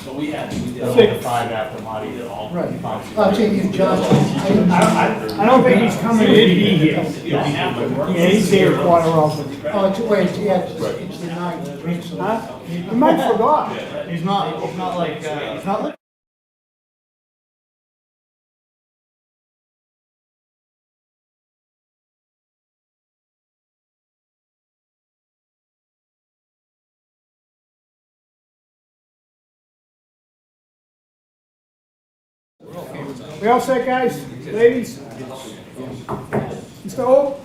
But we did Six. all the 5 after Marty did all. Right. 5. I'll tell you, John, I don't think he's coming to be here. You don't have to work. Yeah, he's here at quarter over. oh, it's the 9th. Huh? He might forgot. He's not like. We all set, guys? Ladies? Mr. Holt?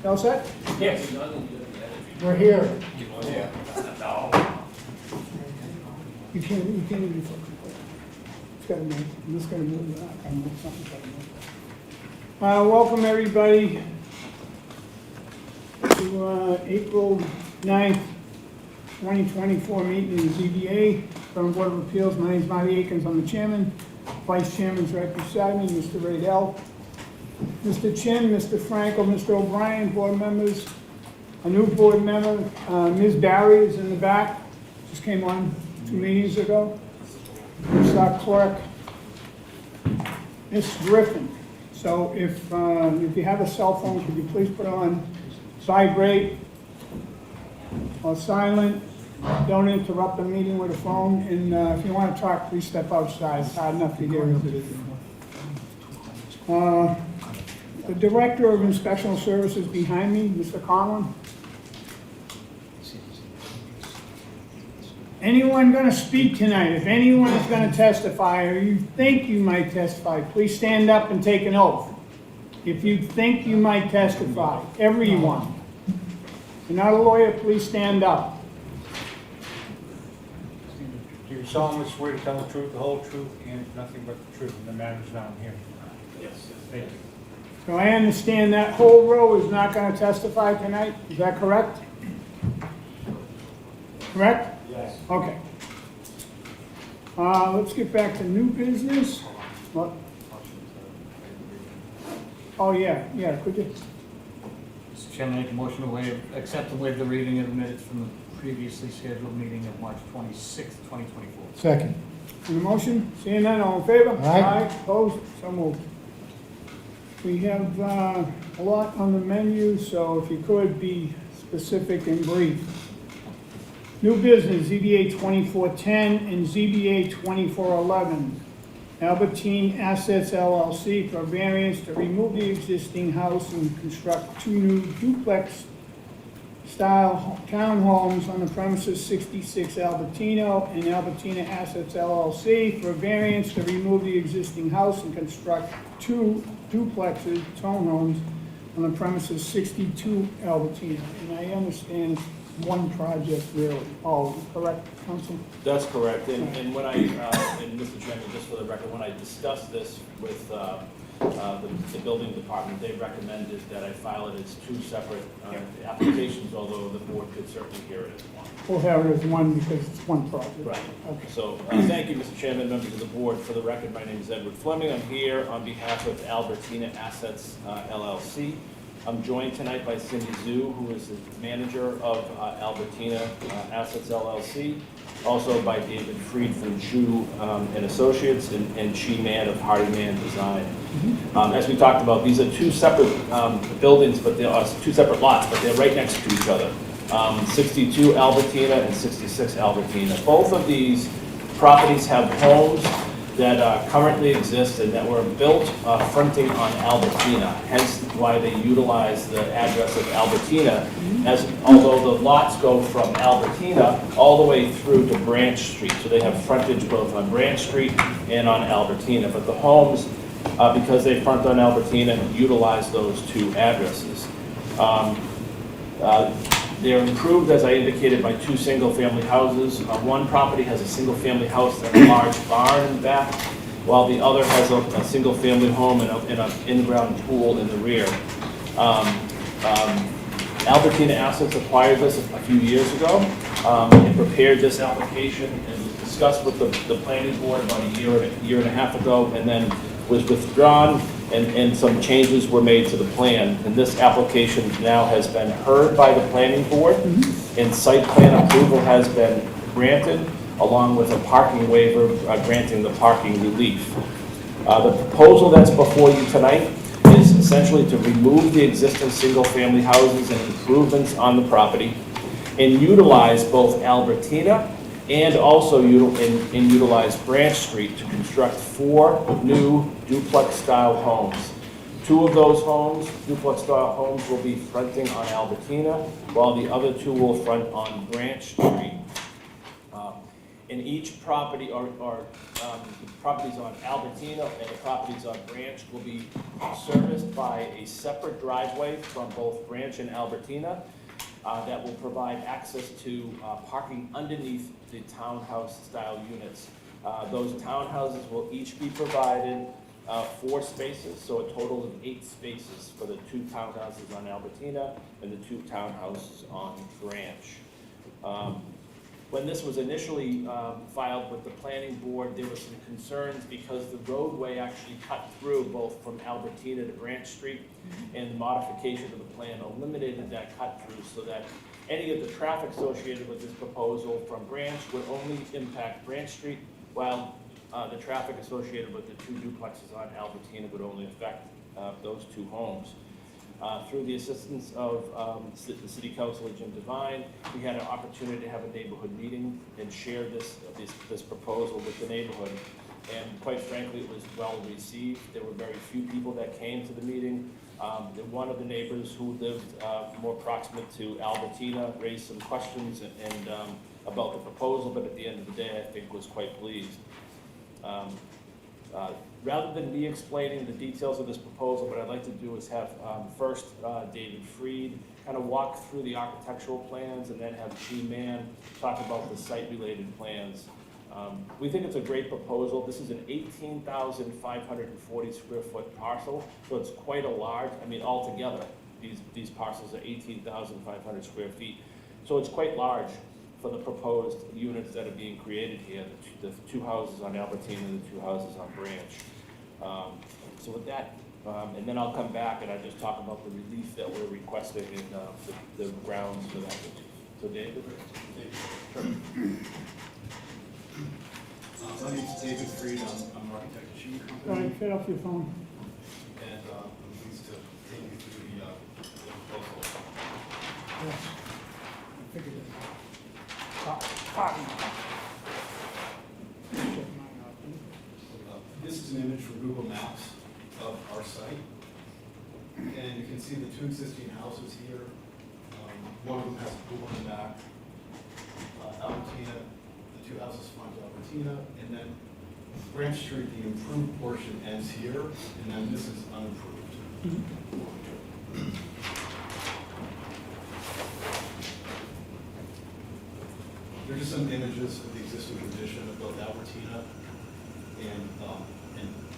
You all set? Yes. We're here. You can't even focus. It's gotta move. I'm just gonna move that. I move something. Gotta move. Welcome everybody to April 9th, 2024 meeting in ZBA, from Board of Appeals. My name is Marty Akins. I'm the chairman. Vice chairman's right beside me, Mr. Radell. Mr. Chin, Mr. Frankel, Mr. O'Brien, board members. A new board member, Ms. Barry is in the back. Just came on 2 meetings ago. Mr. Clerk, Ms. Griffin. So if you have a cell phone, could you please put on vibrate or silent? Don't interrupt the meeting with a phone. And if you want to talk, please step outside. It's hard enough to hear you. The Director of Inspectional Services behind me, Mr. Conlon. Anyone going to speak tonight? If anyone is going to testify or you think you might testify, please stand up and take an oath. If you think you might testify, everyone. If you're not a lawyer, please stand up. Do you solemnly swear to tell the truth, the whole truth, and nothing but the truth in the matters now here? Yes. Thank you. So I understand that whole row is not going to testify tonight. Is that correct? Correct? Yes. Okay. Let's get back to new business. What? Oh, yeah, could you? Mr. Chairman, I make a motion to accept and waive the reading of the minutes from the previously scheduled meeting of March 26th, 2024. Second. On the motion, seeing none, all in favor? Aye. Opposed? So moved. We have a lot on the menu, so if you could be specific and brief. New business, ZBA 2410 and ZBA 2411. Albertine Assets LLC for variance to remove the existing house and construct 2 new duplex-style townhomes on the premises 66 Albertino, and Albertina Assets LLC for variance to remove the existing house and construct 2 duplexes, townhomes on the premises 62 Albertina. And I understand it's one project really, all correct, Counsel? That's correct, and when and Mr. Chairman, just for the record, when I discussed this with the building department, they recommended that I file it as 2 separate applications, although the board could certainly hear it as one. We'll have it as one because it's one project. Right. Okay. So, thank you, Mr. Chairman, members of the board. For the record, my name is Edward Fleming. I'm here on behalf of Albertina Assets LLC. I'm joined tonight by Cindy Zhu, who is the manager of Albertina Assets LLC, also by David Fried from Zhu and Associates, and Chi Man of Hardy Man Design. As we talked about, these are 2 separate buildings, but they are 2 separate lots, but they're right next to each other. 62 Albertina and 66 Albertina. Both of these properties have homes that currently exist and that were built fronting on Albertina, hence why they utilize the address of Albertina, as although the lots go from Albertina all the way through to Branch Street. So they have frontage both on Branch Street and on Albertina. But the homes, because they front on Albertina, utilize those 2 addresses. They're improved, as I indicated, by 2 single-family houses. One property has a single-family house and a large barn in the back, while the other has a single-family home and an in-ground pool in the rear. Albertina Assets acquired this a few years ago and prepared this application and was discussed with the planning board about a year and a half ago, and then was withdrawn, and some changes were made to the plan. And this application now has been heard by the planning board, and site plan approval has been granted. along with a parking waiver granting the parking relief. The proposal that's before you tonight is essentially to remove the existing single-family houses and improvements on the property and utilize both Albertina and also utilize Branch Street to construct 4 new duplex-style homes. 2 of those homes, duplex-style homes, will be fronting on Albertina, while the other 2 will front on Branch Street. In each property, the properties on Albertina and the properties on Branch will be serviced by a separate driveway from both Branch and Albertina that will provide access to parking underneath the townhouse-style units. Those townhouses will each be provided 4 spaces, so a total of 8 spaces for the 2 townhouses on Albertina and the 2 townhouses on Branch. When this was initially filed with the planning board, there were some concerns because the roadway actually cut through both from Albertina to Branch Street, and the modification of the plan eliminated that cut through so that any of the traffic associated with this proposal from Branch would only impact Branch Street, while the traffic associated with the 2 duplexes on Albertina would only affect those 2 homes. Through the assistance of the City Councilor Jim Devine, we had an opportunity to have a neighborhood meeting and share this proposal with the neighborhood. And quite frankly, it was well received. There were very few people that came to the meeting. One of the neighbors who lived more proximate to Albertina raised some questions and about the proposal, but at the end of the day, I think was quite pleased. Rather than me explaining the details of this proposal, what I'd like to do is have first David Freed kind of walk through the architectural plans, and then have Chi Mann talk about the site-related plans. We think it's a great proposal. This is an 18,540 square foot parcel, so it's quite a large, I mean, altogether, these parcels are 18,500 square feet. So it's quite large for the proposed units that are being created here, the 2 houses on Albertina and the 2 houses on Branch. So with that, and then I'll come back and I just talk about the relief that we're requesting and the grounds for that. So David? My name's David Freed. I'm an architect at Schumer Go Company, ahead, shut off your phone. and I'm pleased to take you through the proposal. Yes. I figured it. This is an image from Google Maps of our site, and you can see the 2 existing houses here. One of them has a pool in the back. Albertina, the 2 houses front Albertina, and then Branch Street, the improved portion ends here, and then this is unimproved. Here are just some images of the existing condition of both Albertina and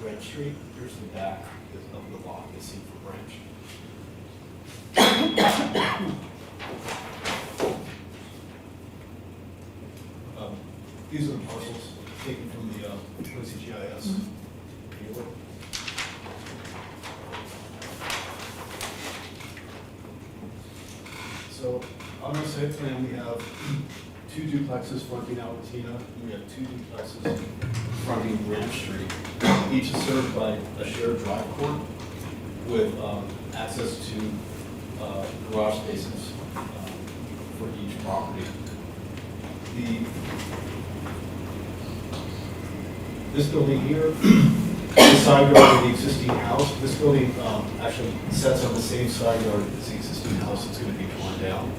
Branch Street. Here's the back of the lot you see for Branch. These are the parcels taken from the Quincy GIS viewer. So on our site plan, we have 2 duplexes fronting Albertina, and we have 2 duplexes fronting Branch Street. Each is served by a shared drive court with access to garage spaces for each property. This building here, the side yard of the existing house, this building actually sets on the same side yard as the existing house that's going to be torn down.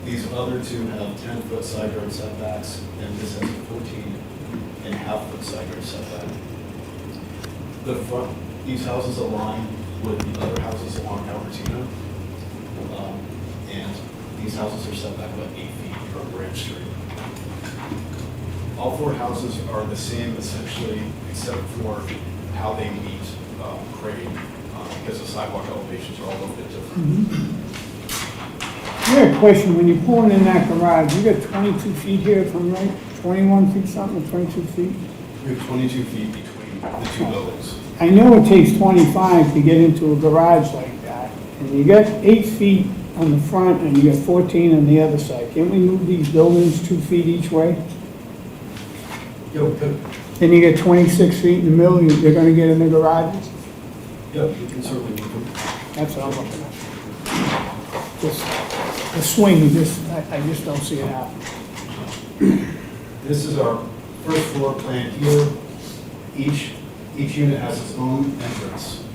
These other 2 have 10-foot side yard setbacks, and this has a 14.5-foot side yard setback. The front, these houses align with the other houses along Albertina, and these houses are set back about 8 feet from Branch Street. All 4 houses are the same essentially, except for how they meet grade, because the sidewalk elevations are all a little bit different. I got a question, when you're pulling in that garage, you got 22 feet here, if I'm right? 21 feet something, or 22 feet? We have 22 feet between the 2 buildings. I know it takes 25 to get into a garage like that, and you got 8 feet on the front, and you got 14 on the other side. Can't we move these buildings 2 feet each way? Yeah, we could. Then you get 26 feet in the middle, they're gonna get in the garage. Yeah, you can certainly move them. That's what I'm looking at. Just, the swing, I just don't see it happening. This is our first floor plan here. Each unit has its own entrance.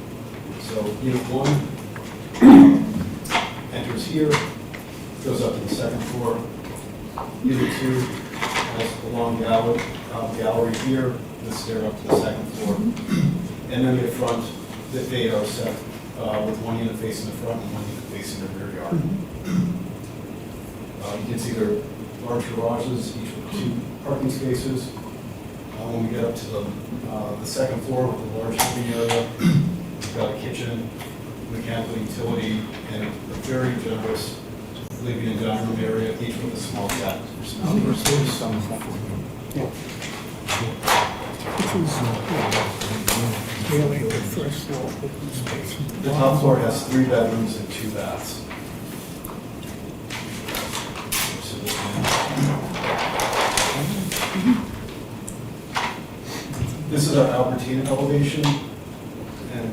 So unit 1 enters here, goes up to the second floor. Unit 2 has a long gallery here, the stair up to the second floor. And then the front, they are set with one unit facing the front and one unit facing the rear yard. You can see there are large garages, each with 2 parking spaces. When we get up to the second floor with the large living area, we've got a kitchen, mechanical utility, and a very generous living and dining room area, each with a small deck for smoking space. Yeah. Which is really the first floor open space. The top floor has 3 bedrooms and 2 baths. This is our Albertina elevation, and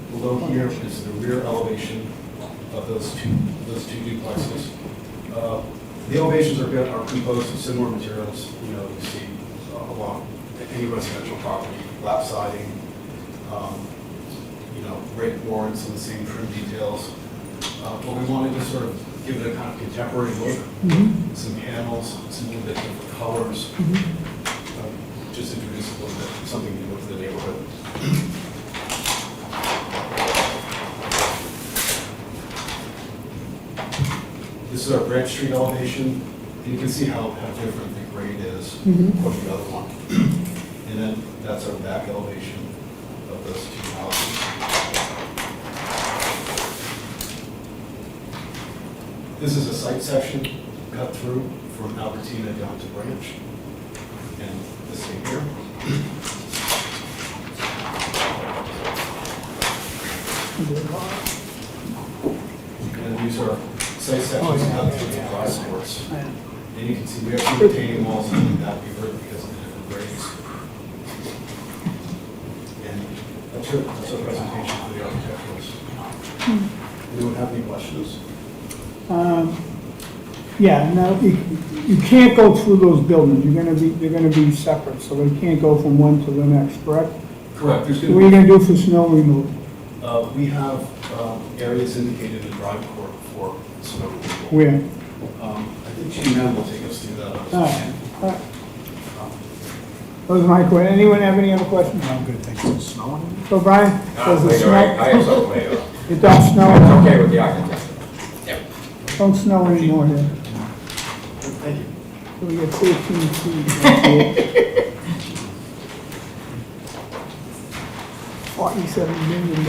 below here is the rear elevation of those two duplexes. The elevations are composed of similar materials, you see along any residential property, lap siding, rake boards and the same trim details. But we wanted to sort of give it a kind of contemporary look, some panels, some little bit different colors. Just introduce a little bit, something new to the neighborhood. This is our Branch Street elevation, and you can see how different the grade is from the other one. And then that's our back elevation of those 2 houses. This is a site section cut through from Albertina down to Branch. And the same here. And these are site sections cut through the drive courts. And you can see we have 2 retaining walls in that river because of the different grades. And that's our presentation for the architecturals. Anyone have any questions? Yeah, no, you can't go through those buildings, they're gonna be separate, so they can't go from one to the next, correct? Correct. There's So what are you gonna do for snow removal? We have areas indicated in the drive court for snow removal. Where? I think Chief Mann will take us through that. All right. Those are my questions. Anyone have any other questions? I'm good, thanks. Is it snowing? So Brian, does it snow? I have something later. It don't snow? It's okay with the architect. Yep. Don't snow anymore here. Thank you. So we get 13 feet. $47 million.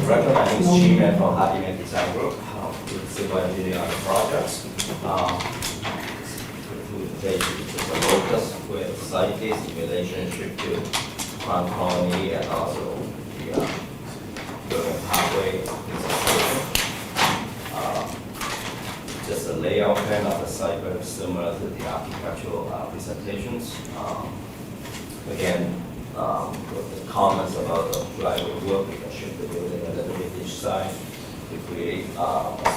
Record, my name is Jim from Hardiman Design Group, with civil engineer on the projects. Today, just a focus with site is in relationship to Mount Colony and also the highway installation. Just a layout plan of the site, very similar to the architectural presentations. Again, with the comments about the driveway work, we can shift the building a little bit each side to create a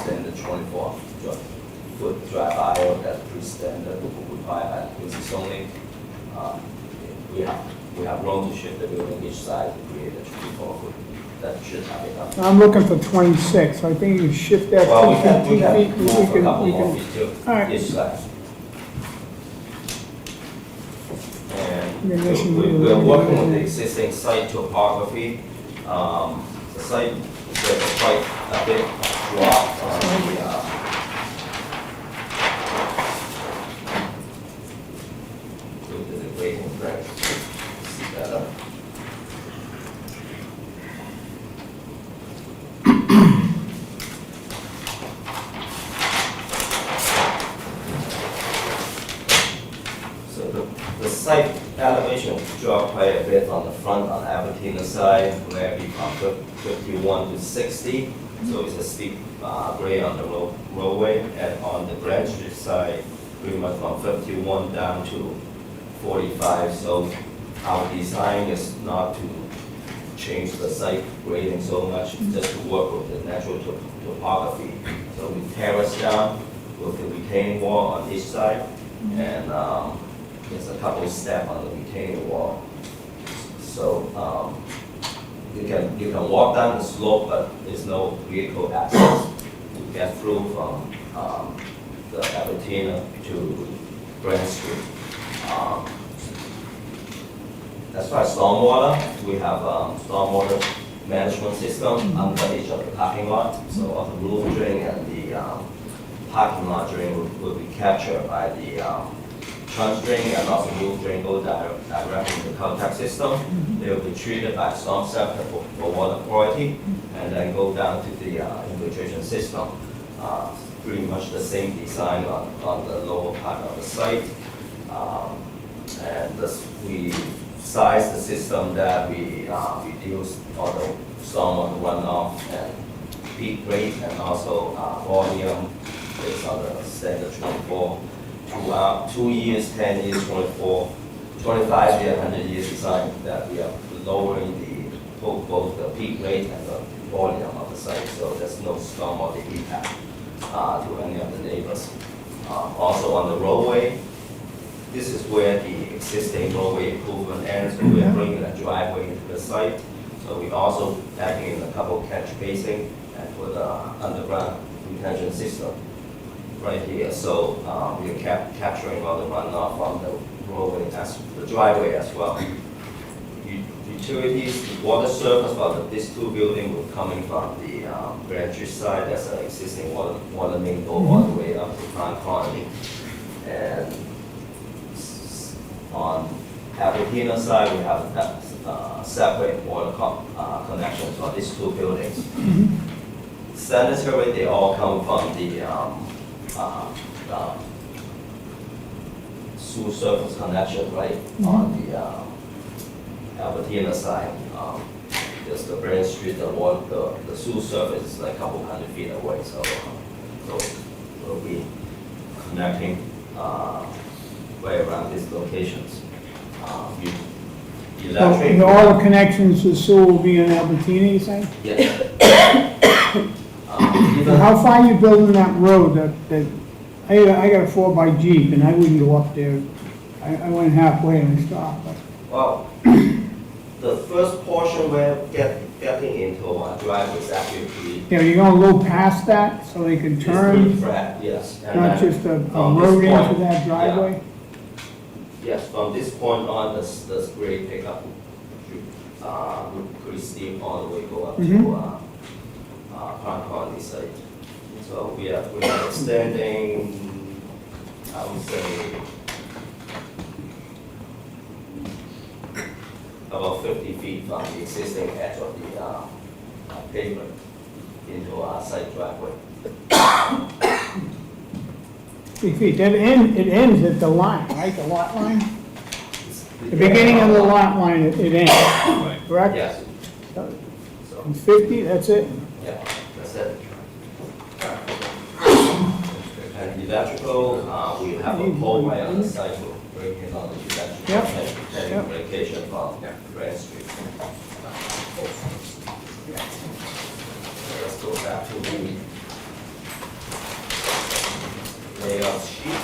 standard 24-foot drive aisle that's pretty standard, would buy at Quincy zoning. We have room to shift the building each side to create a 24-foot. That should have enough. I'm looking for 26, so I think you shift that Well, we 2 can feet. move a couple more feet too, All right. each side. And Yeah, that should be we're really working good. with the existing site topography. The site, there's quite a big drop on the, the grading branch. See that up? So the site elevation dropped quite a bit on the front on Albertina side, maybe from 51 to 60. So it's a steep grade on the roadway, and on the Branch Street side, pretty much from 51 down to 45. So our design is not to change the site grading so much, just to work with the natural topography. So we terrace down with the retaining wall on each side, and there's a couple steps on the retaining wall. So you can walk down the slope, but there's no vehicle access to get through from the Albertina to Grand Street. As far as stormwater, we have stormwater management system under each of the parking lot. So all the roof drain and the parking lot drain will be captured by the trunk drain, and also roof drain go directly in the contact system. They will be treated by storm scepter for water quality, and then go down to the infiltration system. Pretty much the same design on the lower part of the site. And we size the system that we reduce all the stormwater runoff and peak rate, and also volume based on the standard 24. 2 years, 10 years, 24, 25 year, 100 years design, that we are lowering both the peak rate and the volume of the site, so there's no stormwater impact to any of the neighbors. Also on the roadway, this is where the existing roadway improvement ends, so we're bringing a driveway into the site. So we also adding in a couple catch basin and put an underground retention system right here. So we are capturing all the runoff from the roadway, the driveway as well. Utilities, the water service for these two buildings will coming from the Grand Street side. There's an existing water main go all the way up to Pond Colony. And on Albertina side, we have that separate water connections for these two buildings. Sanitary, they all come from the sewer surface connection, right, on the Albertina side. There's the Grand Street, the sewer surface is like a couple 100 feet away, so we'll be connecting right around these locations. So all the connections to sewer will be in Albertina, you saying? Yes. How far are you building that road that, I got a 4x Jeep and I wouldn't go up there. I went halfway and I stopped. But Well, the first portion we're getting into our drive is actually pretty, yeah, you're gonna go past that so they can it's pretty turn, flat, yes. And not then just a from this road into point- that driveway? Yes, from this point on, the grade pickup pretty steep all the way go up to Pond Colony site. So we are extending, I would say, about 50 feet from the existing edge of the pavement into our site driveway. 3 feet, it ends at the line, right, the lot line? The beginning of the lot line, it ends, correct? Yes, So so, it's 50, that's it? yeah, that's it. And electrical, we have a pole right on the site, we'll bring in on the electrical Yep. telecommunication from Grand Street. Let's go back to the layout sheet.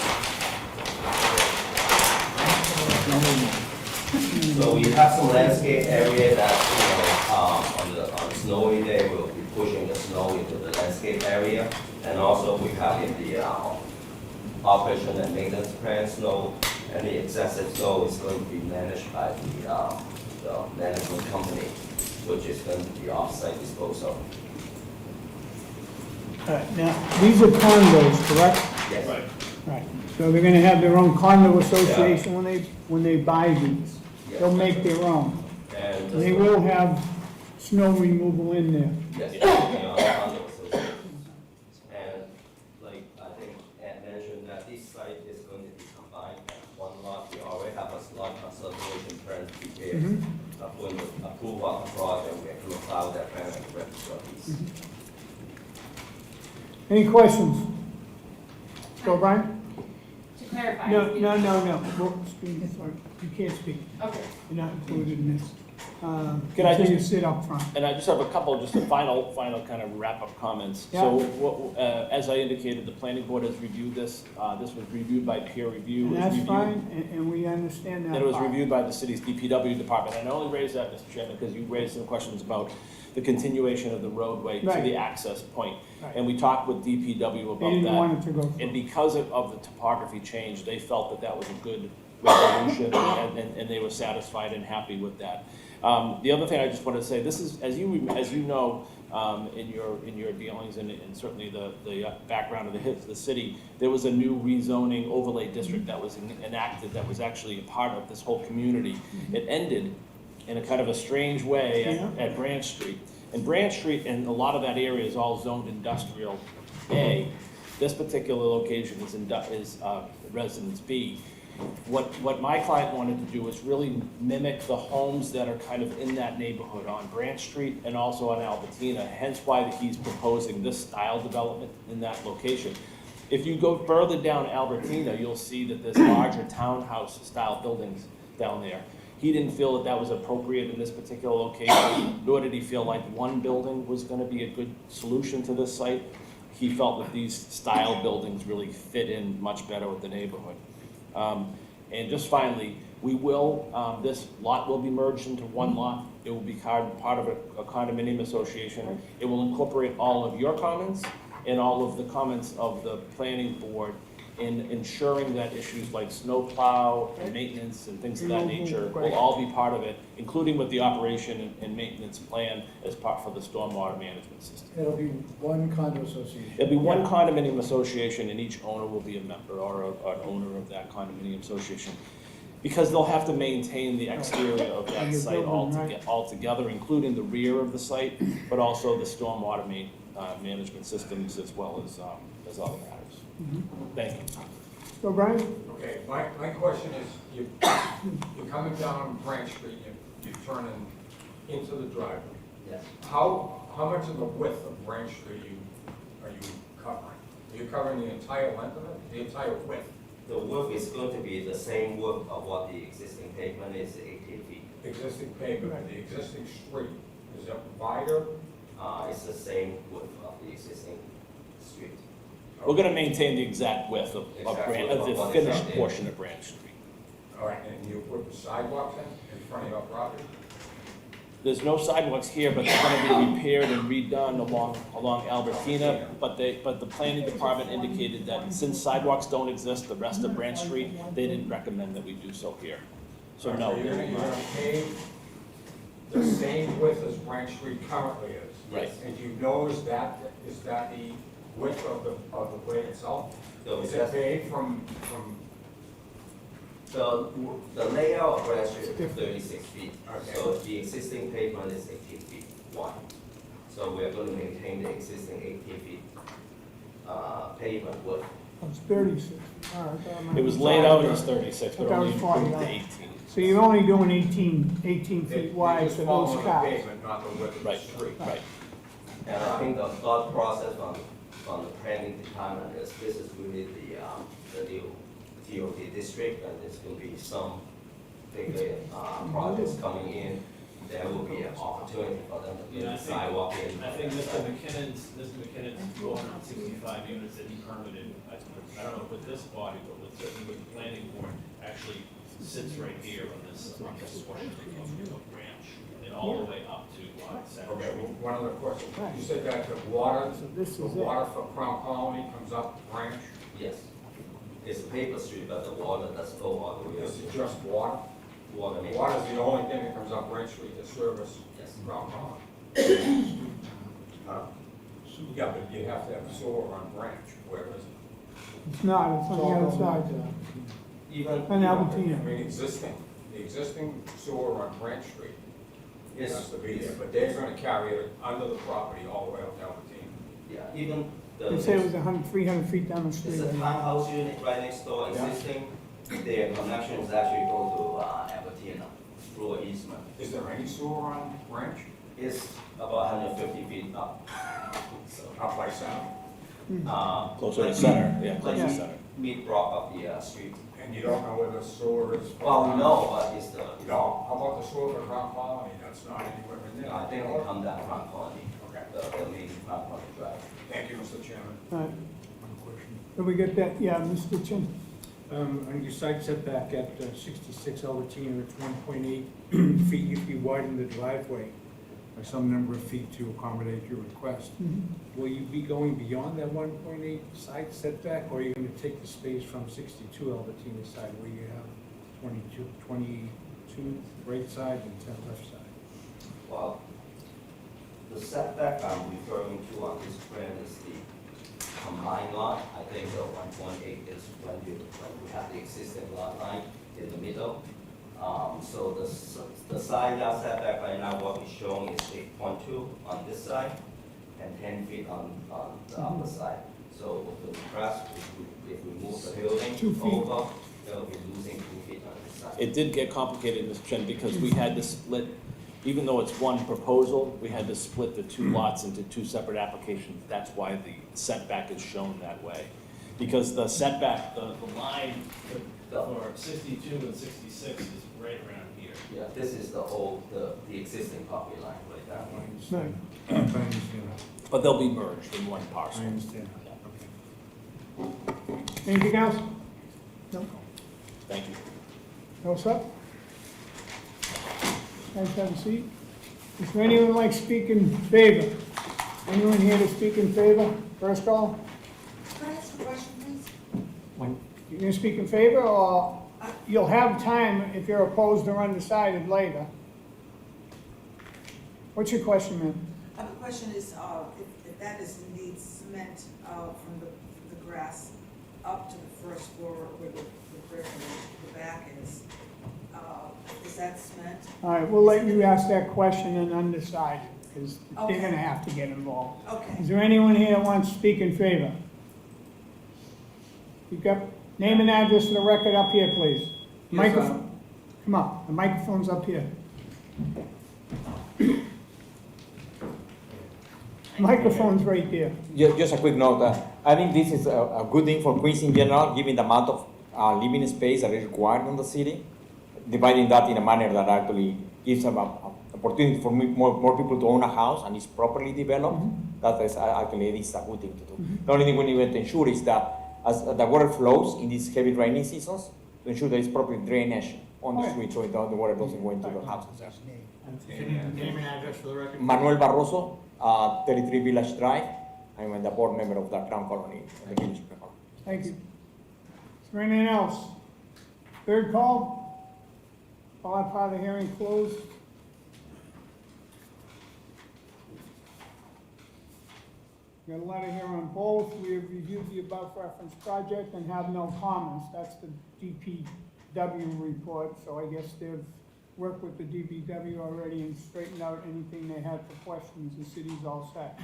So we have some landscape area that, on the snowy day, we'll be pushing the snow into the landscape area. And also we have in the operation and maintenance plan snow, any excessive snow is going to be managed by the management company, which is going to be off-site disposal. All right, now, these are condos, correct? Yes. Right. Right, so they're gonna have their own condo association when they buy these. Yes. They'll make their own. And They will have snow removal in there. Yes, we are under associations. And like, I think Ed mentioned that this site is going to be combined as one lot. We already have a lot conservation plan prepared. When we approve our project, we have to file that plan and register these. Any questions? Go, Brian? No, no, no, no, well, speak, sorry, you can't speak, Okay. you're not included in this. Can I Until you just- sit up front. And I just have a couple, just a final kind of wrap-up comments. Yeah. So, as I indicated, the planning board has reviewed this. This was reviewed by peer review. And It was that's reviewed- fine, and we understand that. And it was part. reviewed by the city's DPW department. And I only raised that, Mr. Chairman, because you raised some questions about the continuation of the roadway to Right. the access point. Right. And we talked with DPW They about didn't that. want it to go And through. because of the topography change, they felt that that was a good resolution, and they were satisfied and happy with that. The other thing I just wanted to say, this is, as you know, in your dealings and certainly the background of the city, there was a new rezoning overlay district that was enacted that was actually a part of this whole community. It ended in a kind of a strange way at Branch Street. And Branch Street and a lot of that area is all zoned industrial A. This particular location is Residence B. What my client wanted to do is really mimic the homes that are kind of in that neighborhood on Branch Street and also on Albertina, hence why he's proposing this style development in that location. If you go further down Albertina, you'll see that there's larger townhouse-style buildings down there. He didn't feel that that was appropriate in this particular location, nor did he feel like one building was gonna be a good solution to this site. He felt that these style buildings really fit in much better with the neighborhood. And just finally, this lot will be merged into one lot. It will be part of a condominium association. It will incorporate all of your comments and all of the comments of the planning board in ensuring that issues like snowplow and maintenance and things of that nature will all be part of it, including with the operation and maintenance plan as part for the stormwater management system. It'll be one condo association. It'll be one condominium association, and each owner will be a member or an owner of that condominium association. Because they'll have to maintain the exterior of that Your site building, right. altogether, including the rear of the site, but also the stormwater management systems as well as other matters. Thank you. So Brian, Okay, my question is, you're coming down Branch Street, you're turning into the driveway. Yes. How much of the width of Branch Street are you covering? Are you covering the entire length of it, the entire width? The width is going to be the same width of what the existing pavement is, 18 feet. Existing pavement, the existing street, is it wider? It's the same width of the existing street. We're gonna maintain the exact width of the What is finished out there. portion of Branch Street. All right, and you put sidewalks in front of your property? There's no sidewalks here, but they're gonna be repaired and redone along Albertina. But the planning department indicated that since sidewalks don't exist, the rest of Branch Street, they didn't recommend that we do so here. So no. You're gonna pave the same width as Branch Street currently is? Right. And you know, is that the width of the way itself? So Is it that's- paved from, The layout of Branch Street is 36 feet. Okay. So the existing pavement is 18 feet wide. So we are going to maintain the existing 18 feet pavement width. it's 36. All right, that might It was be laid out as fine. 36, but That only was 40, improved to yeah. 18. So you're only doing 18 They- feet wide just for follow those the cars. pavement, not the width of the Right, street. right. And I think the thought process from the planning department is this is really the new TOT district, and there's going to be some bigger projects coming in. There will be an opportunity for them to Yeah, I build think- sidewalk in. I think Mr. McKinnon's 465 units that he permitted, I don't know with this body, but certainly with the planning board, actually sits right here on this portion of Branch, and all the way up to Second Okay, Street. well, one other question. You said that the water, So this the is it. water for Crown Colony comes up Branch? Yes. It's a paper street, but the water does go all the way up Is it to just water? water main. Water is the only thing that comes up Branch Street to service Yes. Crown Colony. Huh? Yeah, but you have to have sewer on Branch, where is it? It's not, it's on the other side. Even, On I Albertina. mean, the existing sewer on Branch Street has yes, to be there, but they're gonna carry it under the property all the way up to Albertina. yeah, even the. They say it was 100, 300 feet down the street. It's a townhouse unit right next door Yeah. existing. Their connection is actually go to Albertina through an easement. Is there any sewer on Branch? It's about 150 feet up. So, Up by Sound? uh, Closer to like- center, yeah, like closer to you- center. mid-drop of the street. And you don't know where the sewer is? Well, we know, but it's the, You know, how about the sewer for Crown Colony? That's not anywhere in there. I think they come down from Colony, Okay. the main from Colony Drive. Thank you, Mr. Chairman. All right, One question. did we get that? Yeah, Mr. Chin. On your side setback at 66 Albertina, it's 1.8 feet, if you widen the driveway by some number of feet to accommodate your request. Will you be going beyond that 1.8 side setback, or are you going to take the space from 62 Albertina side where you have 22 right side and 10 left side? Well, the setback I'm referring to on this plan is the combined lot. I think the 1.8 is when we have the existing lot line in the middle. So the side yard setback right now, what we're showing is 8.2 on this side and 10 feet on the other side. So with the request, if we move the 2 building feet. over, they'll be losing 2 feet on this side. It did get complicated, Mr. Chen, because we had to split, even though it's one proposal, we had to split the two lots into two separate applications. That's why the setback is shown that way. Because the setback, the line for 62 and 66 is right around here. Yeah, this is the existing property line right there. I understand. Right. I understand. But they'll be merged in one parcel. I understand. Okay. Anything else? No? Thank you. No, sir? Guys have a seat. Is there anyone like speak in favor? Anyone here to speak in favor? First call? Can I ask a question, please? You're gonna speak in favor, or you'll have time if you're opposed or undecided later? What's your question, ma'am? The question is, if that is indeed cement from the grass up to the first floor where the brick and the back is that cement? All right, we'll let you ask that question and undecided, because they're Okay. gonna have to get involved. Okay. Is there anyone here that wants to speak in favor? Speak up. Name and address for the record up here, please. Microphone. Come up. The microphone's up here. Microphone's right there. Just a quick note, I think this is a good thing for Queens in general, given the amount of living space that is required in the city, dividing that in a manner that actually gives them an opportunity for more people to own a house and is properly developed. That is actually this is a good thing to do. The only thing we need to ensure is that as the water flows in these heavy rainy seasons, to ensure there is proper drainage on the street so the water doesn't go into the houses. Can you name and address for the record? Manuel Barroso, 33 Village Drive. I'm the board member of the Crown Colony, the village. Thank you. Is there anything else? Third call? All that part of the hearing closed. Got a letter here on both. We have reviewed the above referenced project and have no comments. That's the DPW report, so I guess they've worked with the DPW already and straightened out anything they had for questions. The city's all set.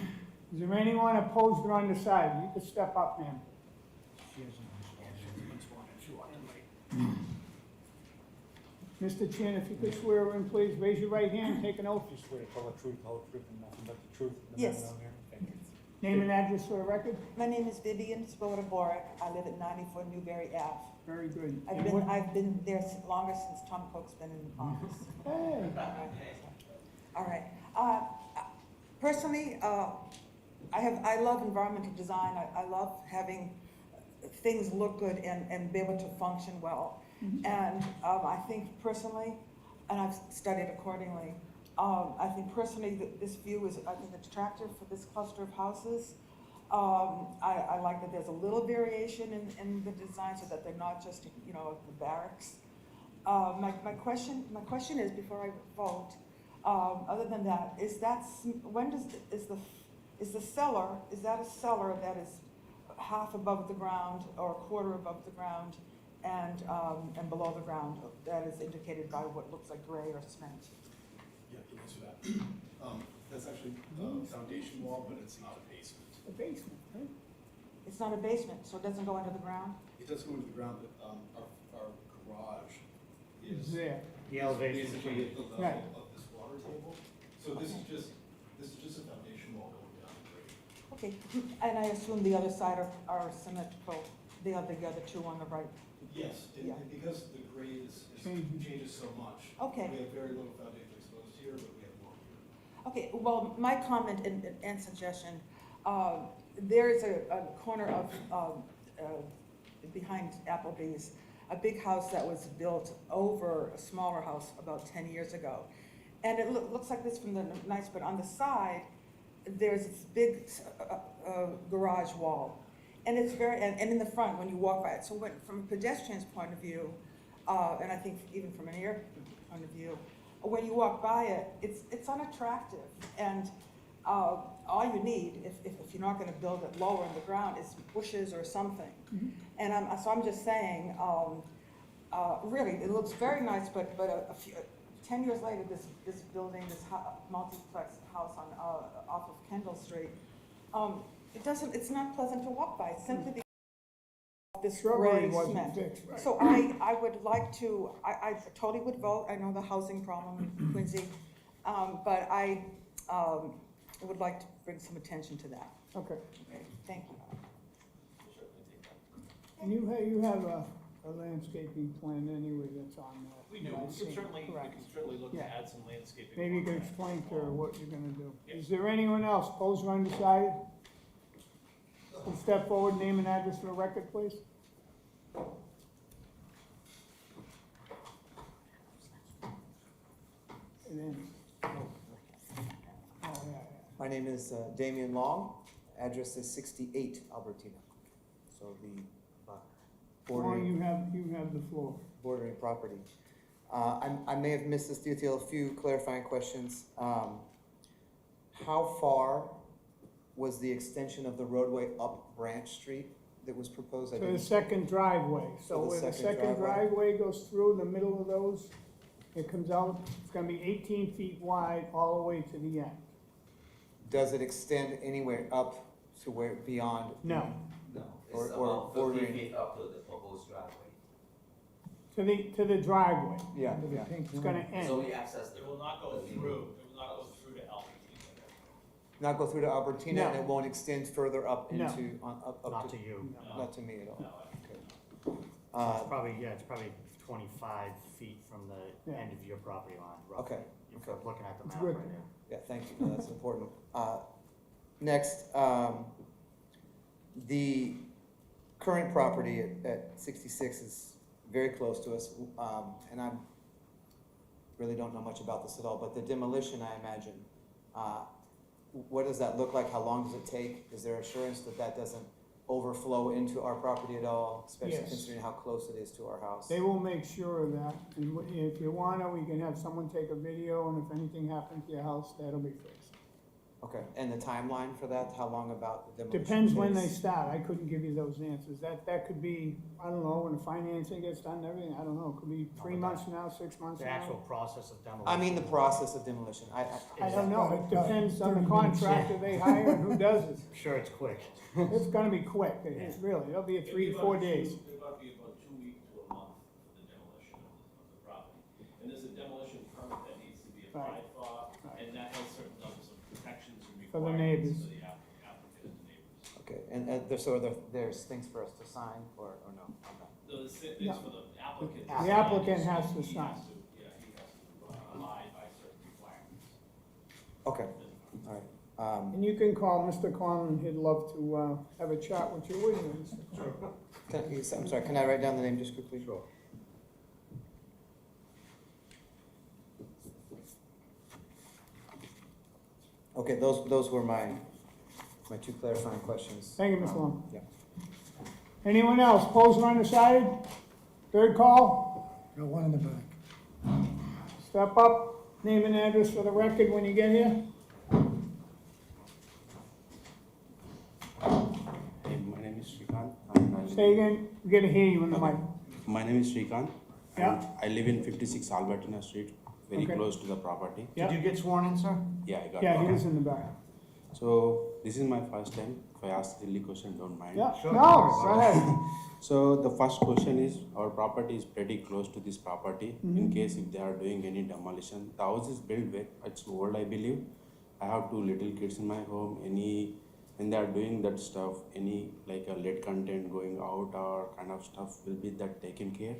Is there anyone opposed or undecided? You could step up, ma'am. Mr. Chin, if you could swear her in, please, raise your right hand and take an oath. Just swear to tell the truth, and nothing but the truth. in the Yes. matter down there? Thank you. Name and address for the record. My name is Vivian Svoboda Boric. I live at 94 Newberry Ave. Very good. I've been there longer since Tom Cook's been in office. Hey, All right. Personally, I love environmental design. I love having things look good and be able to function well. And I think personally, and I've studied accordingly, I think personally that this view is, I think, attractive for this cluster of houses. I like that there's a little variation in the design so that they're not just, you know, the barracks. My question is, before I vote, other than that, is that is the cellar, is that a cellar that is half above the ground or a quarter above the ground and below the ground that is indicated by what looks like gray or cement? Yeah, I can answer that. That's actually a foundation wall, but it's not a basement. the basement, right? It's not a basement, so it doesn't go into the ground? It does go into the ground, but our garage is There. The elevation. basically at the level Right. of this water table. So this is just a foundation wall going down the grade. Okay, and I assume the other side are symmetrical the other two on the right? Yes, Yeah. and because the grade changes so much. Okay. We have very little foundation exposed here, but we have more here. Okay, well, my comment and suggestion, there is a corner of, behind Applebee's, a big house that was built over a smaller house about 10 years ago. And it looks like this from the nice, but on the side, there's this big garage wall. And it's and in the front, when you walk by it, so from a pedestrian's point of view, and I think even from an air point of view, when you walk by it, it's unattractive. And all you need, if you're not gonna build it lower in the ground, is bushes or something. And so I'm just saying, really, it looks very nice, but a few, 10 years later, this building, this multiplex house on, off of Kendall Street, it's not pleasant to walk by, it's simply because of this Shrubbery gray wasn't cement. fixed, right. So I would like to, I totally would vote, I know the housing problem in Quincy, but I would like to bring some attention to that. Okay. Okay, thank you. And you have a landscaping plan anyway that's on that. We do, I've we seen. can certainly look to Yeah. add some landscaping. Maybe you on could that. explain to her what you're gonna do. Yes. Is there anyone else, opposed or undecided? Please step forward, name and address for the record, please. And then, oh, yeah. My name is Damian Long. Address is 68 Albertina. So the Well, bordering, you have the floor. bordering property. I may have missed this detail, a few clarifying questions. How far was the extension of the roadway up Branch Street that was proposed? I To the didn't- second driveway, so To the where the second second driveway. driveway goes through the middle of those, it comes out, it's gonna be 18 feet wide all the way to the end. Does it extend anywhere up to where beyond? No, No, Or- it's or about 50 bordering. feet up to the proposed driveway. to the driveway. Yeah, yeah. It's gonna So end. we access the. It will not go the- through, it will not go through to Albertina. Not go through to Albertina, and No. it won't extend further up No. into, up Not to, to you. not to me at all. No, It's Uh, it's probably 25 feet from the Yeah. end of your property line, roughly. Okay, If you're looking at the It's map good. right there. Yeah, thank you, no, that's important. Next, the current property at 66 is very close to us, and I really don't know much about this at all, but the demolition, I imagine, what does that look like? How long does it take? Is there assurance that that doesn't overflow into our property at all, especially Yes. considering how close it is to our house? They will make sure of that, and if you wanna, we can have someone take a video, and if anything happens to your house, that'll be fixed. Okay, and the timeline for that, how long about the demolition? Depends when they takes? start, I couldn't give you those answers, that could be, I don't know, when the financing gets done and everything, I don't know, it could be 3 months from now, 6 months The from actual now. I demolition. I mean, the process of demolition, I don't know, it depends on the contractor they hire and who does it. Sure, it's quick. It's gonna be quick, it's really, it'll be a 3 to 4 days. It'll about be about 2 weeks to a month for the demolition of the property. And there's a demolition permit that needs to be applied for, and that has certain levels of protections and For the requirements neighbors. for the applicant and the neighbors. Okay, and there's things for us to sign, or no? Okay. The same things for the applicant. The applicant has to He sign. has to, yeah, he has to abide by certain requirements. Okay, all right. And you can call Mr. Conlon, he'd love to, have a chat with you, wouldn't you, Mr. Conlon? I'm sorry, can I write down the name just quickly? Sure. Okay, those were my two clarifying questions. Thank you, Mr. Long. Yeah. Anyone else, opposed or undecided? Third call, Got one in the back. step up, name and address for the record when you get here. Hey, my name is Shrikant. and I live Say again, we gotta hear you in the mic. My name is Shrikant. Yeah. And I live in 56 Albertina Street, very Okay. close to the property. Yeah. Did you get sworn in, sir? Yeah, I got Yeah, it. he is in the back. So this is my first time. If I ask silly question, don't mind. Yeah, Sure. no, go ahead. So the first question is, our property is pretty close to this property. Mm-hmm. In case if they are doing any demolition, the house is built with, it's old, I believe. I have 2 little kids in my home. when they are doing that stuff, any like a lead content going out or kind of stuff, will be that taken care?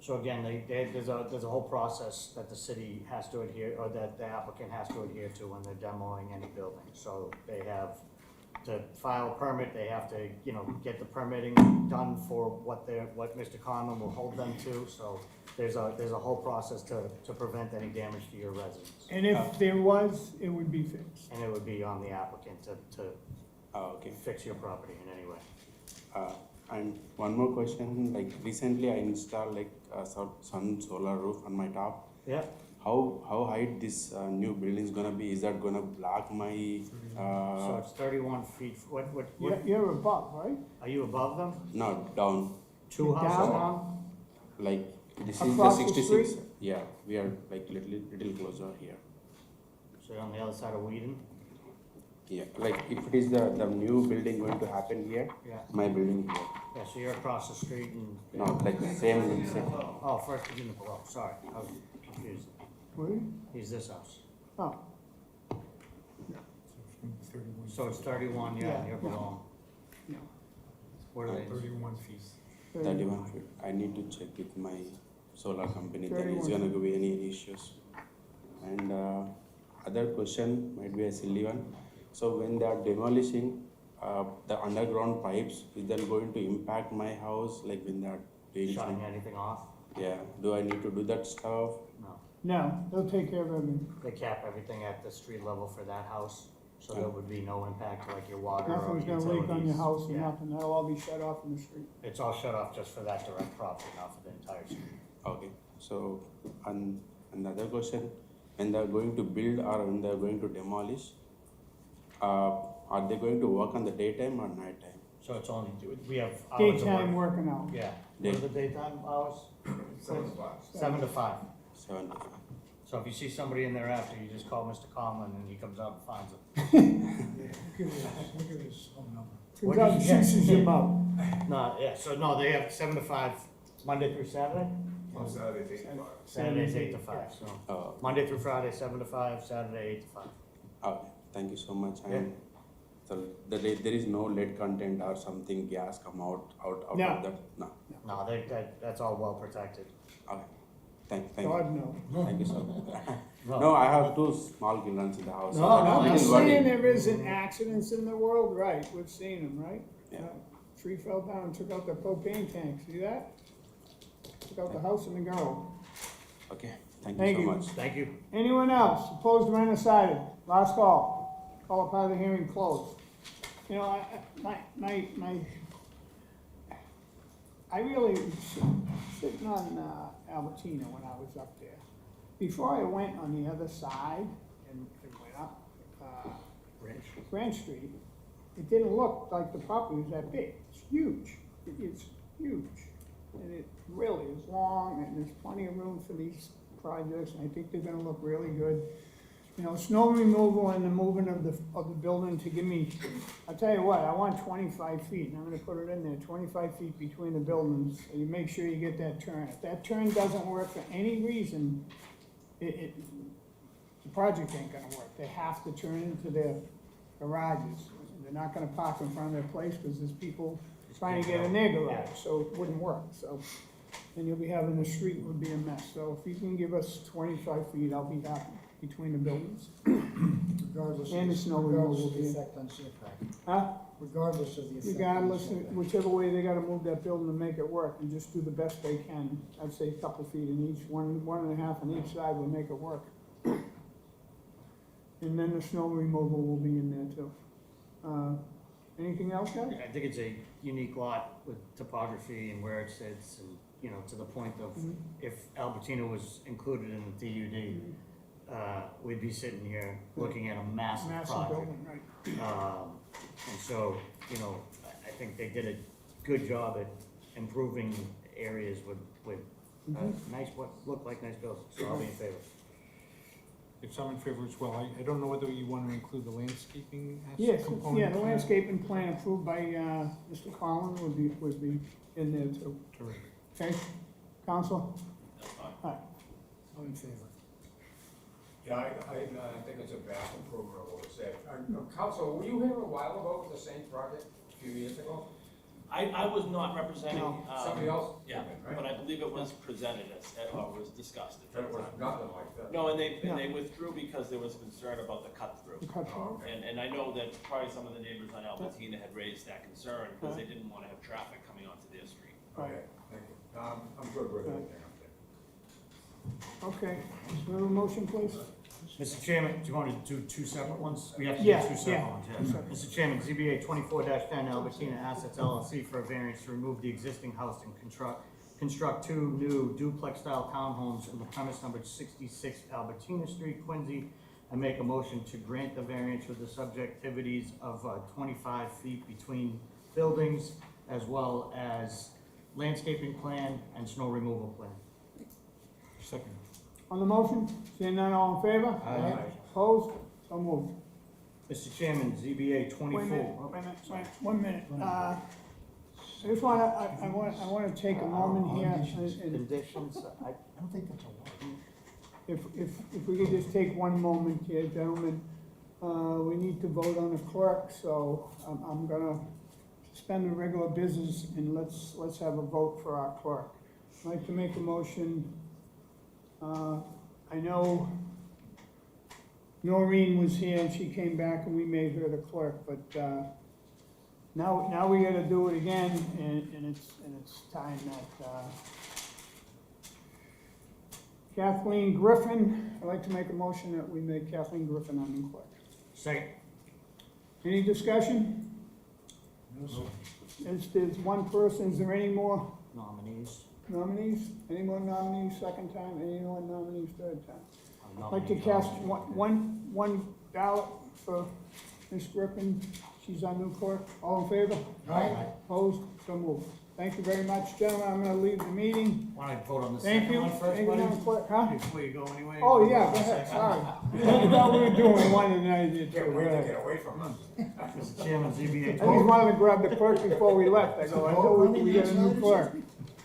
So again, there's a whole process that the city has to adhere, or that the applicant has to adhere to when they're demoing any building. So they have to file a permit, they have to, you know, get the permitting done for what Mr. Conlon will hold them to. So there's a whole process to prevent any damage to your residents. And if there was, it would be fixed. And it would be on the applicant to Okay. fix your property in any way. And one more question, like recently I installed like some solar roof on my top. Yeah. How high this new building is gonna be? Is that gonna block my? So it's 31 feet. What, You're above, right? are you above them? No, down. Two houses Down? down? Like this is the Across the 66. street? Yeah, we are like little closer here. So you're on the other side of Whedon? Yeah, like if it is the new building going to happen here, Yeah. my building here. Yeah, so you're across the street and. No, like same. Oh, first unit below, sorry, I was confused. Where? He's this house. Oh, So it's 31, yeah, Yeah, you're yeah. below. no. What are they? 31 feet. 31 feet. I need to check with my solar company, there is 31. gonna be any issues. And other question might be a silly one. So when they are demolishing the underground pipes, is that going to impact my house, like when they are doing Shutting some? anything off? Yeah, do I need to do that stuff? No. No, they'll take care of everything. They cap everything at the street level for that house, so there would be no impact to like your water or Nothing's utilities. gonna leak on your house or Yeah. nothing. That'll all be shut off in the street. It's all shut off just for that direct property, not for the entire street. Okay, so another question, when they are going to build or when they are going to demolish, are they going to work on the daytime or nighttime? So it's only, we have hours of Daytime work. working out. Yeah. Day- What are the daytime hours? 7 to 5. 7 to 5. So if you see somebody in there after, you just call Mr. Conlon and he comes out and finds them. Look at his phone number. Comes out and shoots him out. No, yeah, so no, they have 7 to 5, Monday through Saturday? On Saturdays, 8 to 5. Saturday's 8 to 5, so. Monday through Friday, 7 to 5, Saturday, 8 to 5. Okay, thank you so much. Yeah. And so there is no lead content or something gas come out of No. that? No. No, that's all well protected. Okay, thank you. God, no. Thank you so much. No, I have 2 small children in the house. so No, I'm no, a I'm little saying worried. there isn't accidents in the world, right? We've seen them, right? Yeah. Tree fell down and took out the propane tank. See that? Took out the house and the girl. Okay, thank Thank you so you. much. Thank you. Anyone else opposed or undecided? Last call. Call upon the hearing closed. You know, I really was sitting on Albertina when I was up there. Before I went on the other side and went up Branch Street, it didn't look like the property was that big. It's huge. It's huge. And it really is long, and there's plenty of room for these projects, and I think they're gonna look really good. You know, snow removal and the moving of the building to give me, I'll tell you what, I want 25 feet, and I'm gonna put it in there, 25 feet between the buildings, so you make sure you get that turn. If that turn doesn't work for any reason, the project ain't gonna work. They have to turn into their garages. They're not gonna park in front of their place, because there's people trying to get in their garage, so it wouldn't work, so. And you'll be having the street would be a mess, so if you can give us 25 feet, I'll be happy, between the buildings. Regardless And the snow regardless removal, of the yeah. effect on SEER. Huh? Regardless of the effect. on Regardless, setback. whichever way they gotta move that building to make it work, and just do the best they can. I'd say a couple feet in each, one and a half on each side will make it work. And then the snow removal will be in there too. Anything else, guys? I think it's a unique lot with topography and where it sits and, you know, to the point of if Albertina was included in the DUD, we'd be sitting here looking at a massive Massive project. building, right. And so, you know, I think they did a good job at improving areas with nice, what look like nice buildings, so I'll be in favor. If I'm in favor as well, I don't know whether you want to include the landscaping Yes, component. yeah, the landscaping plan approved by, Mr. Collins would be in there too. Terrific. Okay, council? I'm in favor. Yeah, I think it's a vast improvement of what was said. Council, were you here a while ago with the same project a few years ago? I was not representing. Somebody else? Yeah, Right? but I believe it was presented as, or was discussed at That that was time. nothing like that. No, and they withdrew because there was concern about the cut-through. The cut through. And I know that probably some of the neighbors on Albertina had raised that concern because they didn't want to have traffic coming onto their street. Okay, thank you. I'm good with everything up there. Okay, so we have a motion, please? Mr. Chairman, do you want to do two separate ones? We have to Yeah, do two separate yeah. ones, yes. Mr. Chairman, ZBA 24-10 Albertina Assets LLC for a variance to remove the existing house and construct two new duplex-style townhomes in the premise number 66 Albertina Street, Quincy. I make a motion to grant the variance with the subjectivities of 25 feet between buildings, as well as landscaping plan and snow removal plan. Second. On the motion, seeing none, all in favor? Aye. Opposed? So moved. Mr. Chairman, ZBA 24. Wait a minute, sorry, 1 minute. I just wanna, I wanna take a moment here and Conditions, I don't think that's a word. if we could just take 1 moment here, gentlemen. We need to vote on the clerk, so I'm gonna suspend the regular business and let's have a vote for our clerk. I'd like to make a motion. I know Noreen was here and she came back and we made her the clerk, but, now we gotta do it again and it's time that, Kathleen Griffin, I'd like to make a motion that we make Kathleen Griffin our new clerk. Second. Any discussion? No, sir. There's one person, is there any more Nominees. nominees? Any more nominees second time, any more nominees third time? I'll I'd like to nominate cast Ron. one ballot for Ms. Griffin, she's our new clerk, all in favor? Aye. Opposed, so moved. Thank you very much, gentlemen, I'm gonna leave the meeting. Want to vote on the Thank second you. one first, Thank you, buddy? Madam Clerk, huh? Before you go anyway? Oh, yeah, go ahead, sorry. I thought we were doing one and I did two. Can't Go wait to ahead. get away from us. Mr. Chairman, ZBA I just 24. wanted to grab the clerk before we left, I go, I know we get a new clerk.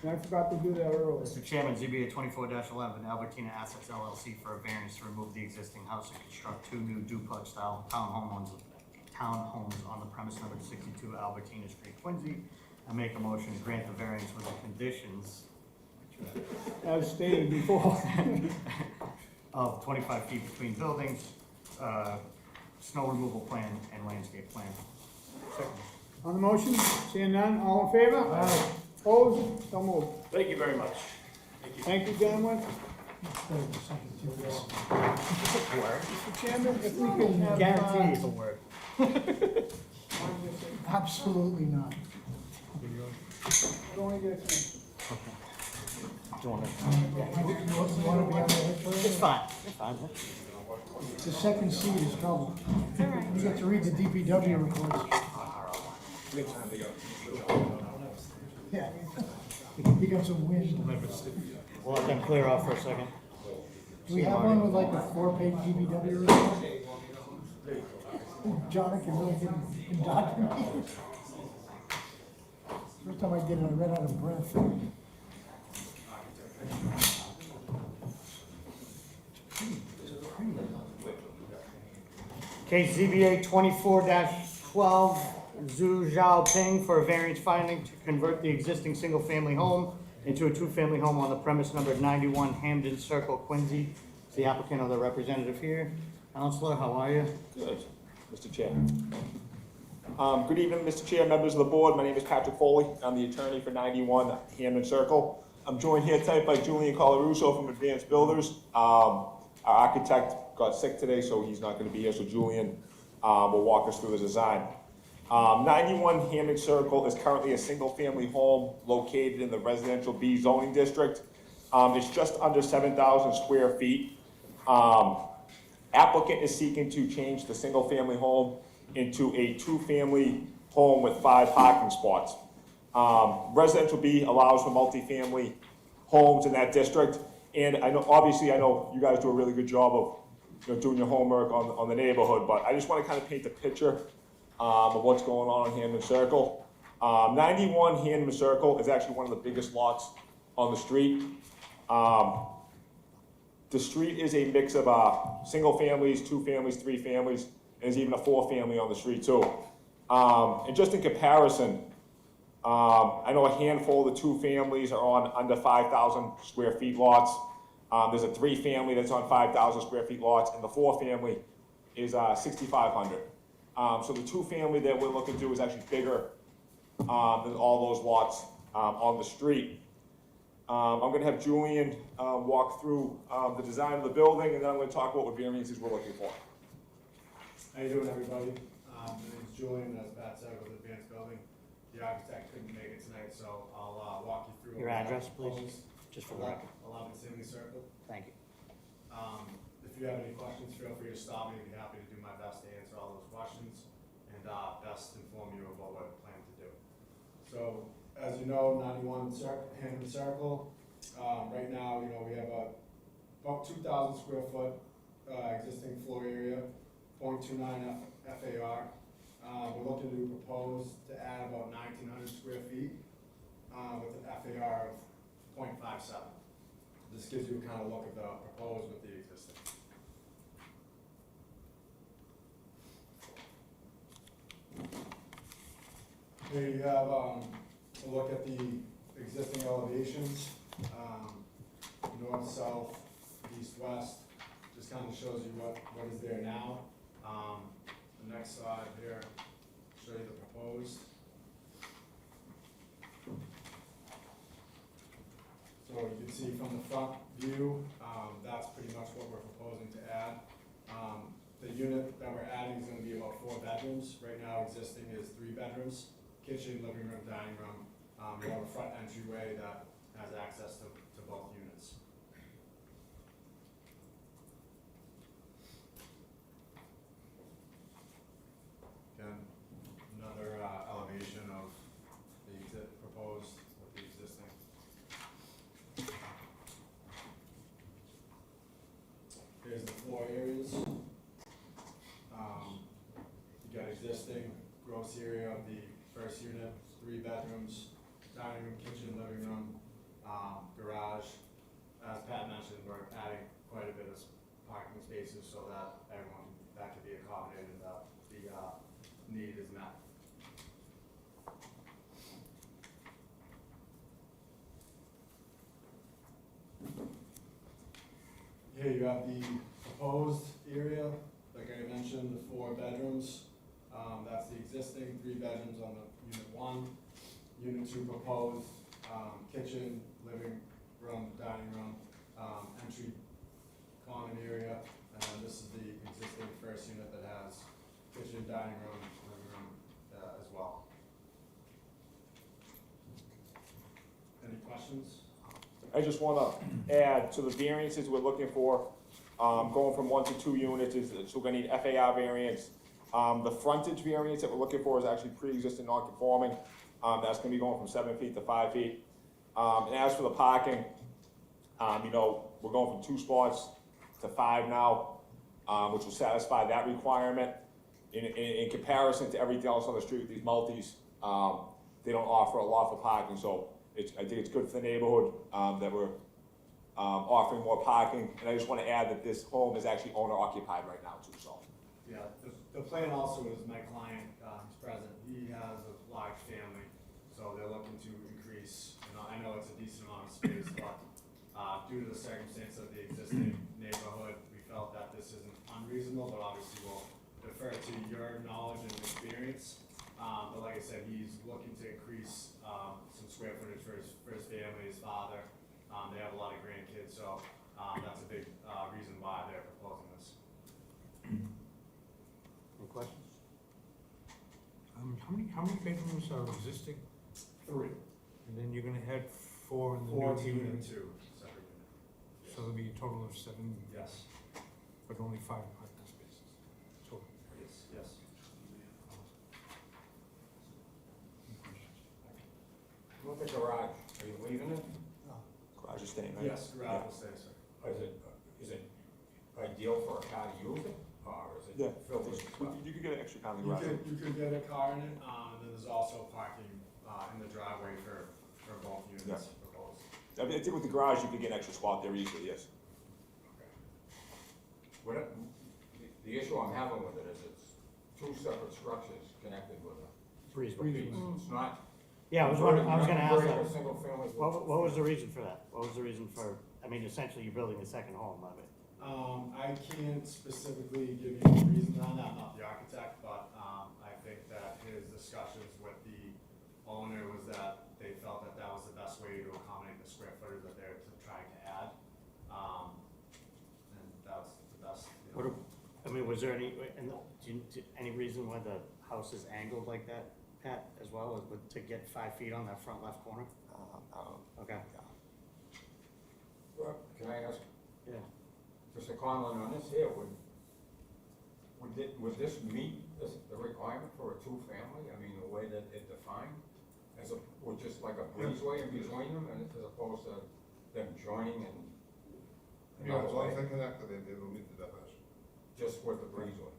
And I forgot to do that earlier. Mr. Chairman, ZBA 24-11, Albertina Assets LLC for a variance to remove the existing house and construct two new duplex-style townhomes on the premise number 62 Albertina Street, Quincy. I make a motion to grant the variance with the conditions As stated before. of 25 feet between buildings, snow removal plan, and landscape plan. On the motion, seeing none, all in favor? Opposed, so moved. Thank you very much. Thank you, gentlemen. Wait a second, too. Mr. Chairman, if we can have, Guarantee it's a word. Absolutely not. don't we get a chance? Do you want to? You want to be on the hook for It's it? fine, it's fine. The second seat is trouble. You get to read the DPW reports. Yeah. You got some wind. We'll let them clear off for a second. Do we have one with like a 4-page DPW report? John can really get indoctrinated. First time I did it, I ran out of breath. Case ZBA 24-12, Zhu Zhaoping for a variance finding to convert the existing single-family home into a two-family home on the premise number 91 Hamden Circle, Quincy. Is the applicant or the representative here? Counselor, how are you? Good, Mr. Chair. Good evening, Mr. Chair, members of the board. My name is Patrick Foley. I'm the attorney for 91 Hamden Circle. I'm joined here tonight by Julian Colarusso from Advanced Builders. Our architect got sick today, so he's not going to be here, so Julian will walk us through the design. 91 Hamden Circle is currently a single-family home located in the Residential B zoning district. It's just under 7,000 square feet. Applicant is seeking to change the single-family home into a two-family home with 5 parking spots. Residential B allows for multifamily homes in that district, and I know you guys do a really good job of doing your homework on the neighborhood, but I just want to kind of paint the picture of what's going on in Hamden Circle. 91 Hamden Circle is actually one of the biggest lots on the street. The street is a mix of single families, 2 families, 3 families, there's even a 4-family on the street too. And just in comparison, I know a handful of the 2 families are on under 5,000 square feet lots. There's a 3-family that's on 5,000 square feet lots, and the 4-family is 6,500. So the 2-family that we're looking to do is actually bigger than all those lots on the street. I'm going to have Julian walk through the design of the building, and then I'm going to talk about what variances we're looking for. How you doing, everybody? My name's Julian, as Pat said, with Advanced Building. The architect couldn't make it tonight, so I'll walk you through. Your what I address, please, propose. just for the record. 11 Sinley Circle. Thank you. If you have any questions, feel free to stop me. I'd be happy to do my best to answer all those questions and best inform you of what we're planning to do. So, as you know, 91 Hammond Circle. Right now, we have about 2,000 square foot existing floor area, 0.29 FAR. We're looking to propose to add about 1,900 square feet with an FAR of 0.57. This gives you a kind of look at the proposed with the existing. Here you have a look at the existing elevations, north, south, east, west. Just kind of shows you what is there now. The next slide here, show you the proposed. So you can see from the front view, that's pretty much what we're proposing to add. The unit that we're adding is going to be about 4 bedrooms. Right now existing is 3 bedrooms, kitchen, living room, dining room. We have a front entryway that has access to both units. Again, another elevation of the proposed with the existing. Here's the floor areas. You got existing gross area of the first unit, 3 bedrooms, dining room, kitchen, living room, garage. As Pat mentioned, we're adding quite a bit of parking spaces so that that can be accommodated, that the need is met. Here you have the proposed area, like I mentioned, the 4 bedrooms. That's the existing 3 bedrooms on the unit 1. Unit 2 proposed, kitchen, living room, dining room, entry common area. And then this is the existing first unit that has kitchen, dining room, living room as well. Any questions? I just want to add to the variances we're looking for, going from 1 to 2 units, so we're going to need FAR variance. The frontage variance that we're looking for is actually pre-existing non-conforming. That's going to be going from 7 feet to 5 feet. And as for the parking, we're going from 2 spots to 5 now, which will satisfy that requirement. In comparison to everything else on the street with these multis, they don't offer a lot for parking, so I think it's good for the neighborhood that we're offering more parking. And I just want to add that this home is actually owner occupied right now too, so. Yeah, the plan also is my client, who's present, he has a large family, so they're looking to increase, I know it's a decent amount of space, but due to the circumstance of the existing neighborhood, we felt that this isn't unreasonable, but obviously we'll defer to your knowledge and experience. But like I said, he's looking to increase some square footage for his family, his father. They have a lot of grandkids, so that's a big reason why they're proposing this. Any questions? How many bedrooms are existing? 3. And then you're gonna add 4 in the 4 new to unit? unit 2, separate unit. So there'll be a total of 7? Yes. But only 5 parking spaces total? Yes. What about the garage? Are you leaving it? Garage is staying, right? Yes, garage will stay, sir. Is it ideal for a car to use it, or is Yeah, it filled with stuff? you could get an extra car in the You garage. could get a car in it, and then there's also parking in the driveway for both units proposed. I think with the garage, you could get an extra spot there easily, yes. The issue I'm having with it is two separate structures connected with a Breezeway. piece. It's not. Yeah, I was gonna ask converting a that. single family. What was the reason for that? What was the reason for, I mean, essentially you're building a second home of it. I can't specifically give you the reasons on that, I'm not the architect, but, I think that his discussions with the owner was that they felt that that was the best way to accommodate the square footage that they're trying to add. And that was the best, you know. I mean, was there any, any reason why the house is angled like that, Pat, as well, as to get 5 feet on that front left corner? Okay. Well, can I ask, Yeah. Mr. Conlon, on this here, would this meet the requirement for a two-family? I mean, the way that it defined, with just like a breezeway in between them, and as opposed to them joining and Yeah, another as long as way, they're connected, they will meet the definition. just with the breezeway?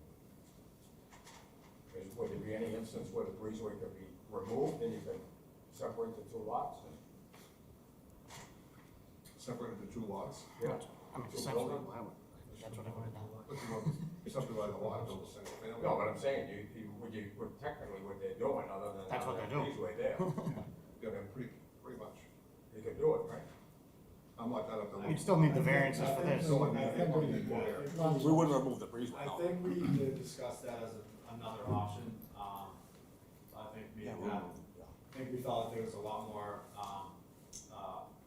Would there be any instance where the breezeway could be removed and you could separate the two lots? Separate into two lots? Yeah. I mean, Two essentially, buildings? that's what I wanted to know. But you want to subdivide the lot, build a single family? No, but I'm saying, technically what they're doing, other than That's what having they're a doing. breezeway there, Yeah, then pretty much. you could do it, right? I'm not that up to. You'd still need the variances for this. We wouldn't remove the breezeway, I no. think we did discuss that as another option. I think I think we thought that there was a lot more,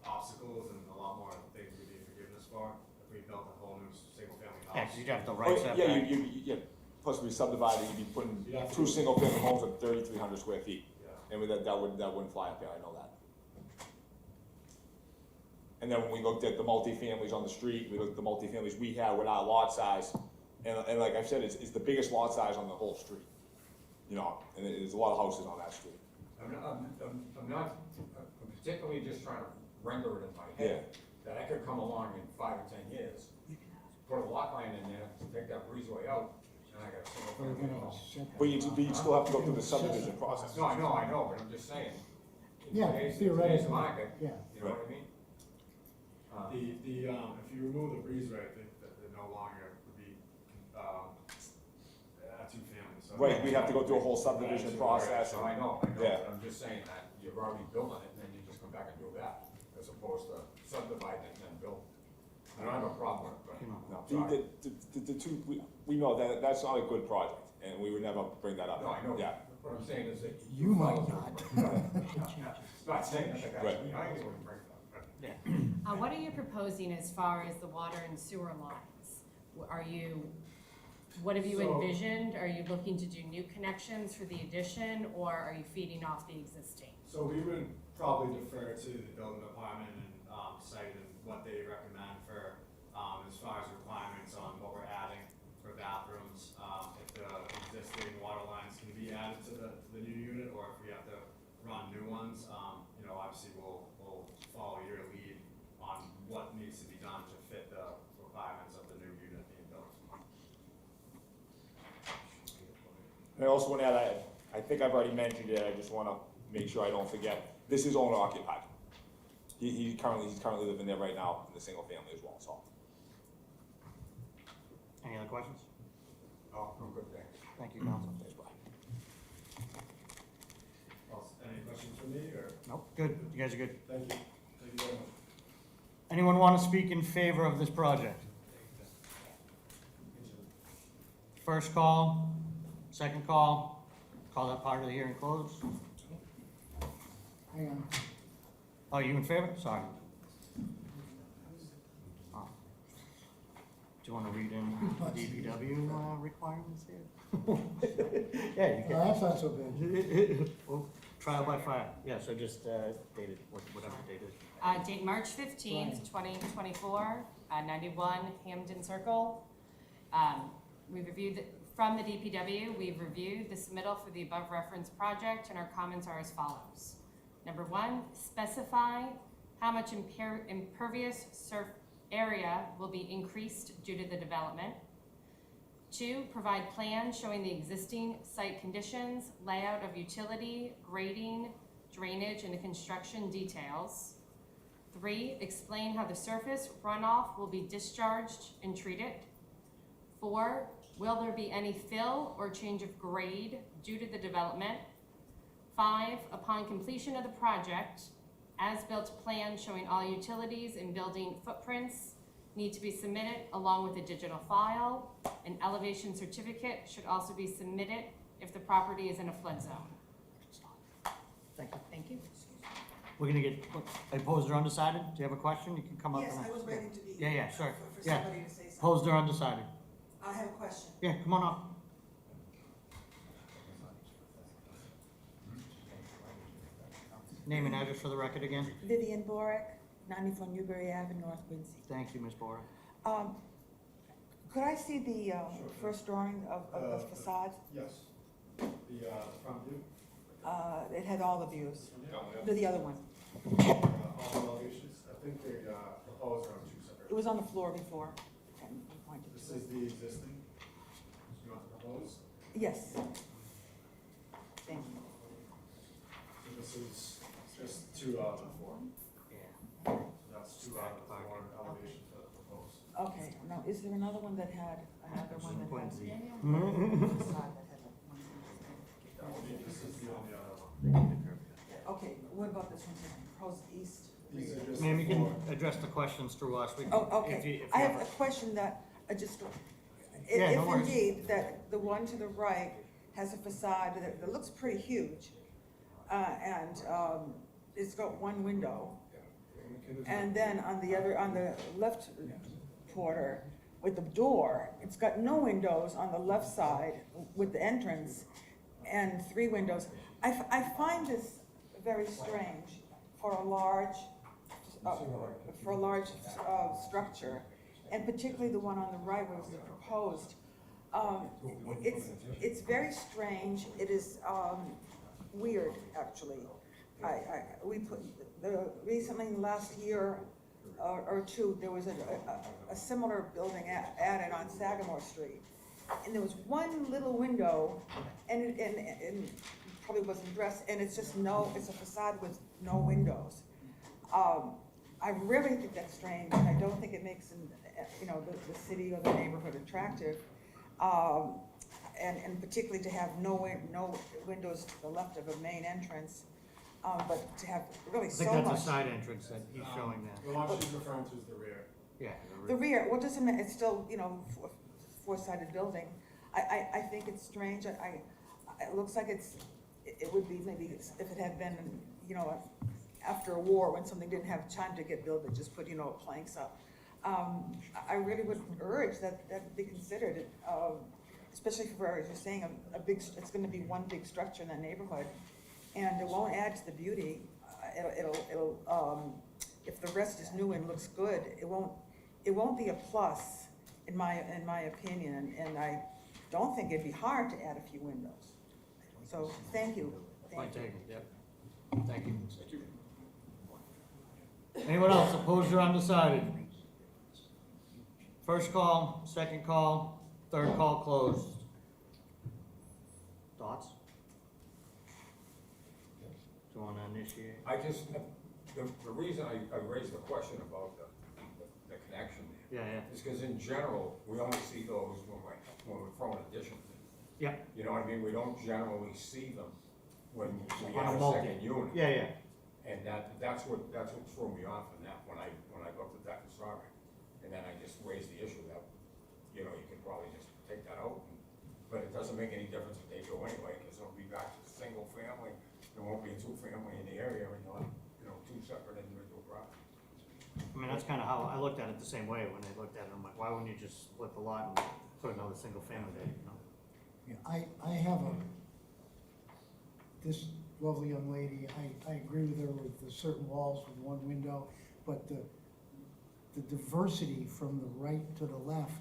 obstacles and a lot more things we need forgiveness for if we built a whole new single-family house. Yeah, 'cause you'd have the Oh, right yeah, setback. yeah, plus we subdivided, you'd be putting You'd have to- two single-family homes at 3,300 square feet. Yeah. And with that wouldn't fly up here, I know that. And then when we looked at the multifamilies on the street, we looked at the multifamilies we had with our lot size, and like I've said, it's the biggest lot size on the whole street. You know, and there's a lot of houses on that street. I'm particularly just trying to render it in my head, that I could come along in 5 or 10 years, put a lot line in there, take that breezeway out, and I got a single family home. But you still have to go through the subdivision process. No, I know, but I'm just saying, in Yeah, today's theoretically, market, yeah. you know what I mean? If you remove the breezeway, I think that it no longer would be, a two-family, so. Right, we'd have to go through a whole subdivision process. So I know, Yeah. but I'm just saying that you're already building it, and then you just come back and do that, as opposed to subdividing it and then build. I don't have a problem with it, but, No, sorry. the two, we know that that's not a good project, and we would never bring that up. No, I know, Yeah, what I'm saying is that. You might not. Not saying that the guy, Right. I ain't gonna bring it up, but. Yeah. What are you proposing as far as the water and sewer lines? What have you So- envisioned? Are you looking to do new connections for the addition, or are you feeding off the existing? So we would probably defer to the building department and, site and what they recommend for, as far as requirements on what we're adding for bathrooms. If the existing water lines can be added to the new unit, or if we have to run new ones, you know, obviously we'll follow your lead on what needs to be done to fit the requirements of the new unit being built. and I also want to add, I think I've already mentioned it, I just want to make sure I don't forget, this is owner occupied. He's currently living there right now in the single family as well, so. Any other questions? Oh, no, good, thanks. Thank you, Council. Thanks, Brian. Any questions for me, or? Nope, good. You guys are good. Thank you. Thank you very much. Anyone want to speak in favor of this project? First call, second call, call that part of the hearing closed. Hang on. Oh, you in favor? Sorry. Oh. Do you want to read in DPW requirements here? Yeah, you can. That's not so bad. Well, trial by fire. Yeah, so just dated, whatever date is. Date March 15th, 2024, 91 Hamden Circle. We've reviewed, from the DPW, we've reviewed the submittal for the above referenced project, and our comments are as follows. Number 1, specify how much impervious surf area will be increased due to the development. 2, provide plans showing the existing site conditions, layout of utility, grading, drainage, and the construction details. 3, explain how the surface runoff will be discharged and treated. 4, Will there be any fill or change of grade due to the development? 5, upon completion of the project, as-built plan showing all utilities and building footprints need to be submitted along with a digital file. An elevation certificate should also be submitted if the property is in a flood zone. Thank you. Thank you. We're gonna get, opposed or undecided? Do you have a question? You can come up. Yes, and- I was waiting to be. Yeah, sure. For Yeah. somebody to say something. Opposed or undecided? I have a question. Yeah, come on up. Name and address for the record again. Vivian Borick, 94 Newbury Avenue, North Quincy. Thank you, Ms. Bora. Could I see the first drawing of the facade? Yes. The front view, It had all the views. The other one. all the elevations, I think they proposed on two separate. It was on the floor before. And we pointed This to is it. the existing, you want to propose? Yes. Thank you. So this is just 2 out of the 4. Yeah. That's 2 out of the 4 elevations that are proposed. Okay, now, is there another one that had, another one that had? Quincy. Facade that had one? This is the only other one. Okay, what about this one, proposed east? These are just Ma'am, you the 4. can address the questions through us. We can- Oh, if you- okay. if you I have a question that I just, Yeah, no if worries. indeed that the one to the right has a facade that looks pretty huge, and it's got one window, and then on the left quarter with the door, it's got no windows on the left side with the entrance and 3 windows. I find this very strange for a large structure, and particularly the one on the right where it was proposed. It's very strange. It is weird, actually. Recently, in the last year or 2, there was a similar building added on Sagamore Street. And there was one little window, and it probably wasn't addressed, and it's just it's a facade with no windows. I really think that's strange, and I don't think it makes, the city or the neighborhood attractive. And particularly to have no windows to the left of a main entrance, but to have really I so think much. that's a side entrance that he's showing The there. one she's referring to is the rear. Yeah. The rear, what does it mean, it's still, 4-sided building. I think it's strange, it looks like it would be maybe if it had been, after a war, when something didn't have time to get built, they just put, planks up. I really would urge that be considered, especially for, as you're saying, it's gonna be one big structure in that neighborhood, and it won't add to the beauty. It'll, if the rest is new and looks good, it won't be a plus, in my opinion, and I don't think it'd be hard to add a few windows. So, thank you. Point taken, yep. Thank you. Anyone else opposed or undecided? First call, second call, third call closed. Thoughts? Do you want to initiate? I just, the reason I raised the question about the connection there. Yeah, Is because in general, we only see those when we're throwing additions in. Yeah. You know what I mean? We don't generally see them when we On have a a multi. second unit. Yeah. And that's what threw me off in that, when I looked at that and saw it. And then I just raised the issue that, you could probably just take that out. But it doesn't make any difference if they do anyway, because it'll be back to single family. There won't be a 2-family in the area, and you'll have, 2 separate individual properties. I mean, that's kind of how I looked at it the same way when they looked at it. I'm like, why wouldn't you just split the lot and put another single family there, Yeah, I have this lovely young lady, I agree with her with the certain walls with one window, but the diversity from the right to the left,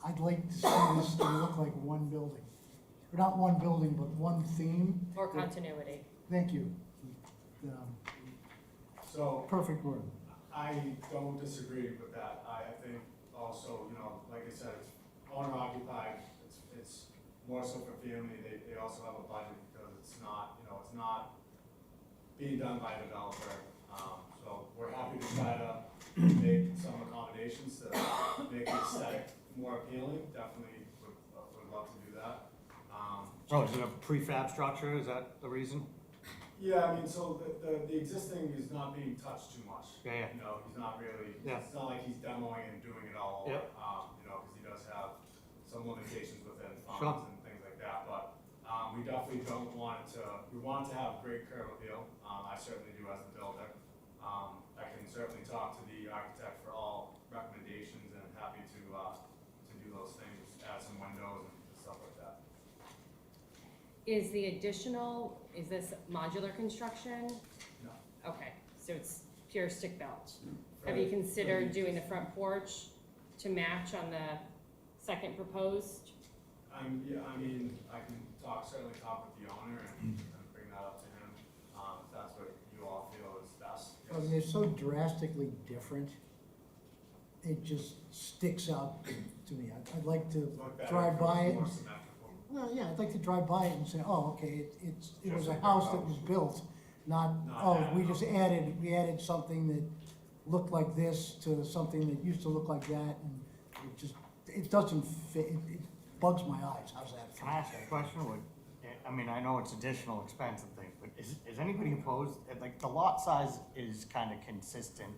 I'd like to see this to look like one building. Or not one building, but one theme. More continuity. Thank you. So, Perfect word. I don't disagree with that. I think also, like I said, it's owner occupied, it's more so for family. They also have a budget because it's not being done by a developer. So we're happy to try to make some accommodations to make the aesthetic more appealing. Definitely would love to do that. Oh, is it a prefab structure? Is that the reason? Yeah, I mean, so the existing is not being touched too much. Yeah, yeah. You know, he's not really, Yeah. it's not like he's demoing and doing it all over. Yep. You know, because he does have some limitations within Sure. funds and things like that, but, we definitely don't want it to, we want it to have great curb appeal. I certainly do as the builder. I can certainly talk to the architect for all recommendations and happy to do those things, add some windows and stuff like that. Is the additional, is this modular construction? No. Okay, so it's pure stick built. Have you considered doing the front porch to match on the second proposed? Yeah, I mean, I can certainly talk with the owner and bring that up to him, if that's what you all feel is best. I mean, they're so drastically different, it just sticks out to me. I'd like to Look better, drive by it. more and- symmetrical. Well, yeah, I'd like to drive by it and say, oh, okay, it was Just a a big house that house. was built, not, Not oh, add we on. just added something that looked like this to something that used to look like that, and it doesn't fit, it bugs my eyes, how's that? Can I ask a question? I mean, I know it's additional expense and things, but is anybody opposed? Like, the lot size is kind of consistent.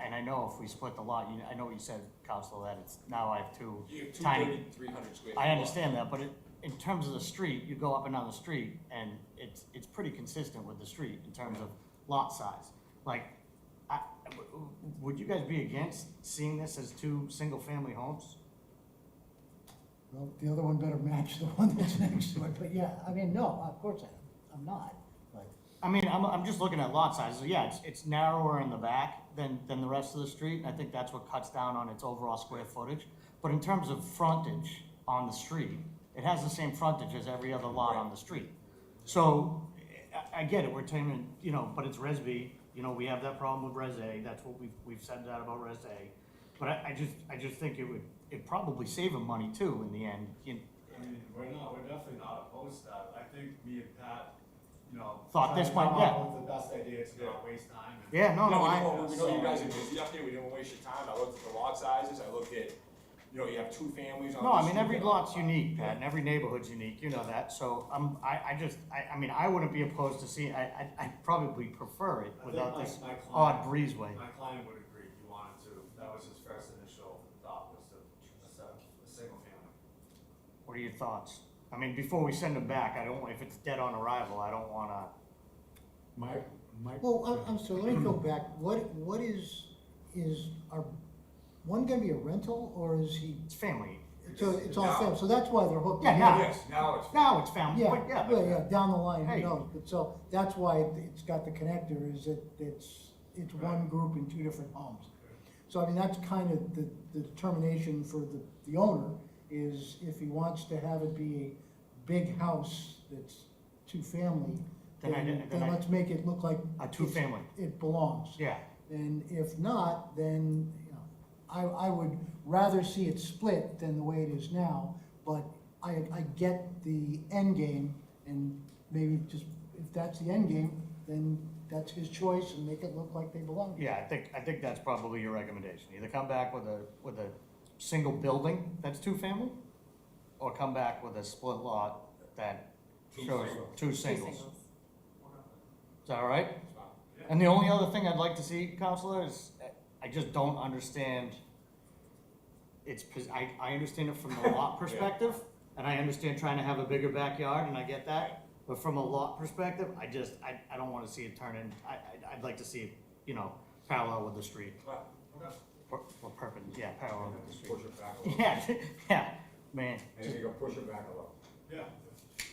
And I know if we split the lot, I know what you said, Counselor, that it's, now I have two You have tiny. 300 square feet. I understand that, but in terms of the street, you go up and down the street, and it's pretty consistent with the street in terms of lot size. Like, would you guys be against seeing this as two single-family homes? Well, the other one better match the one that's next to it, but yeah, I mean, no, of course I'm not, but. I mean, I'm just looking at lot sizes. Yeah, it's narrower in the back than the rest of the street, and I think that's what cuts down on its overall square footage. But in terms of frontage on the street, it has the same frontage as every other lot on the street. So, I get it, we're taming, but it's Res B, we have that problem with Res A, that's what we've said that about Res A. But I just think it'd probably save them money too in the end. I mean, we're definitely not opposed to that. I think me and Pat, Thought tried this to might- come yeah. up with the best idea to not waste time. and- Yeah, no, We know you guys are busy up here, we didn't waste your time, I looked at the lot sizes, I looked at, you have two families on No, the I mean, street. every lot's unique, Pat, and every neighborhood's unique, you know that, so, I mean, I wouldn't be opposed to seeing, I'd probably prefer it I think without my- this my client- odd breezeway. My client would agree, he wanted to, that was his first initial thought, was to set up a single family. What are your thoughts? I mean, before we send them back, if it's dead on arrival, I don't wanna, Well, I'm sorry, let me go back, what is one gonna be a rental, or is he, it's family. so it's all family, so that's why they're hooked Yeah, in? now, Yes, now it's. now it's family, Yeah, but yeah. well, yeah, down the line, Hey. who knows, but so, that's why it's got the connector, is that it's one group in two different homes. So, I mean, that's kind of the determination for the owner, is if he wants to have it be a big house that's two-family, then let's make it look like. A two-family. It belongs. Yeah, And if not, then, I would rather see it split than the way it is now, but I get the end game, and maybe just, if that's the end game, then that's his choice, and make it look like they belong. yeah, I think that's probably your recommendation, either come back with a single building that's two-family, or come back with a split lot that shows two singles. Is that all right? And the only other thing I'd like to see, Counselor, is I just don't understand. I understand it from the lot perspective, and I understand trying to have a bigger backyard, and I get that. But from a lot perspective, I don't want to see it turn in. I'd like to see it, parallel with the street. Or perpendicular, yeah, parallel with the street. Push it back a little. Yeah, yeah, man. And you can push it back a little. Yeah,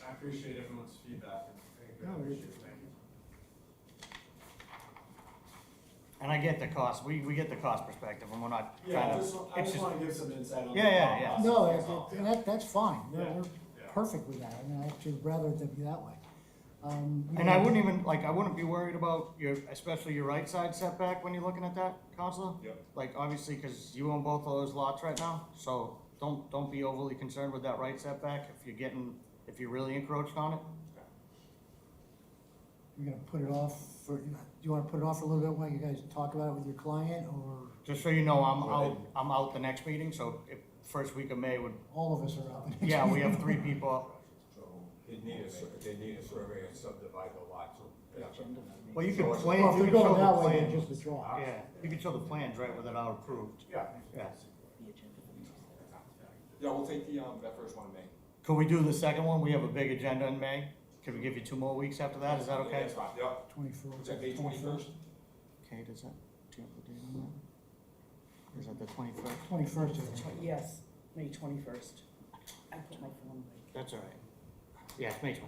I appreciate everyone's feedback, and I No, appreciate it, thank you. And I get the cost. We get the cost perspective, and we're not Yeah, trying I to. just wanna give some insight on. Yeah, the yeah, thought yeah. process, No, that's all. and that's fine, Yeah, we're yeah. perfect with that, I mean, I actually rather it be that way. And I wouldn't even, I wouldn't be worried about especially your right side setback when you're looking at that, Counselor? Yep. Like, obviously, because you own both of those lots right now, so don't be overly concerned with that right setback if you're really encroached on it. You're gonna put it off do you wanna put it off for a little bit while you guys talk about it with your client, or? Just so you know, I'm out the next meeting, so first week of May would, All of us are out. yeah, we have 3 people. So they need a survey and subdivide the lot, so. Well, you can Well, plan, if you they're can show going that the way, then plans. just withdraw. Yeah, you can show the plans, right, with it all approved. Yeah. Yeah. Yeah, we'll take the, that first one in May. Could we do the second one? We have a big agenda in May. Could we give you 2 more weeks after that? Is that Yeah, okay? that's fine, yeah. 24th. Is that May 21st? Okay, does that, do you have the date on that? Or is that the 21st? 21st, I think. Yes, May 21st. I put my phone away. That's all right. Yeah, it's May 21st.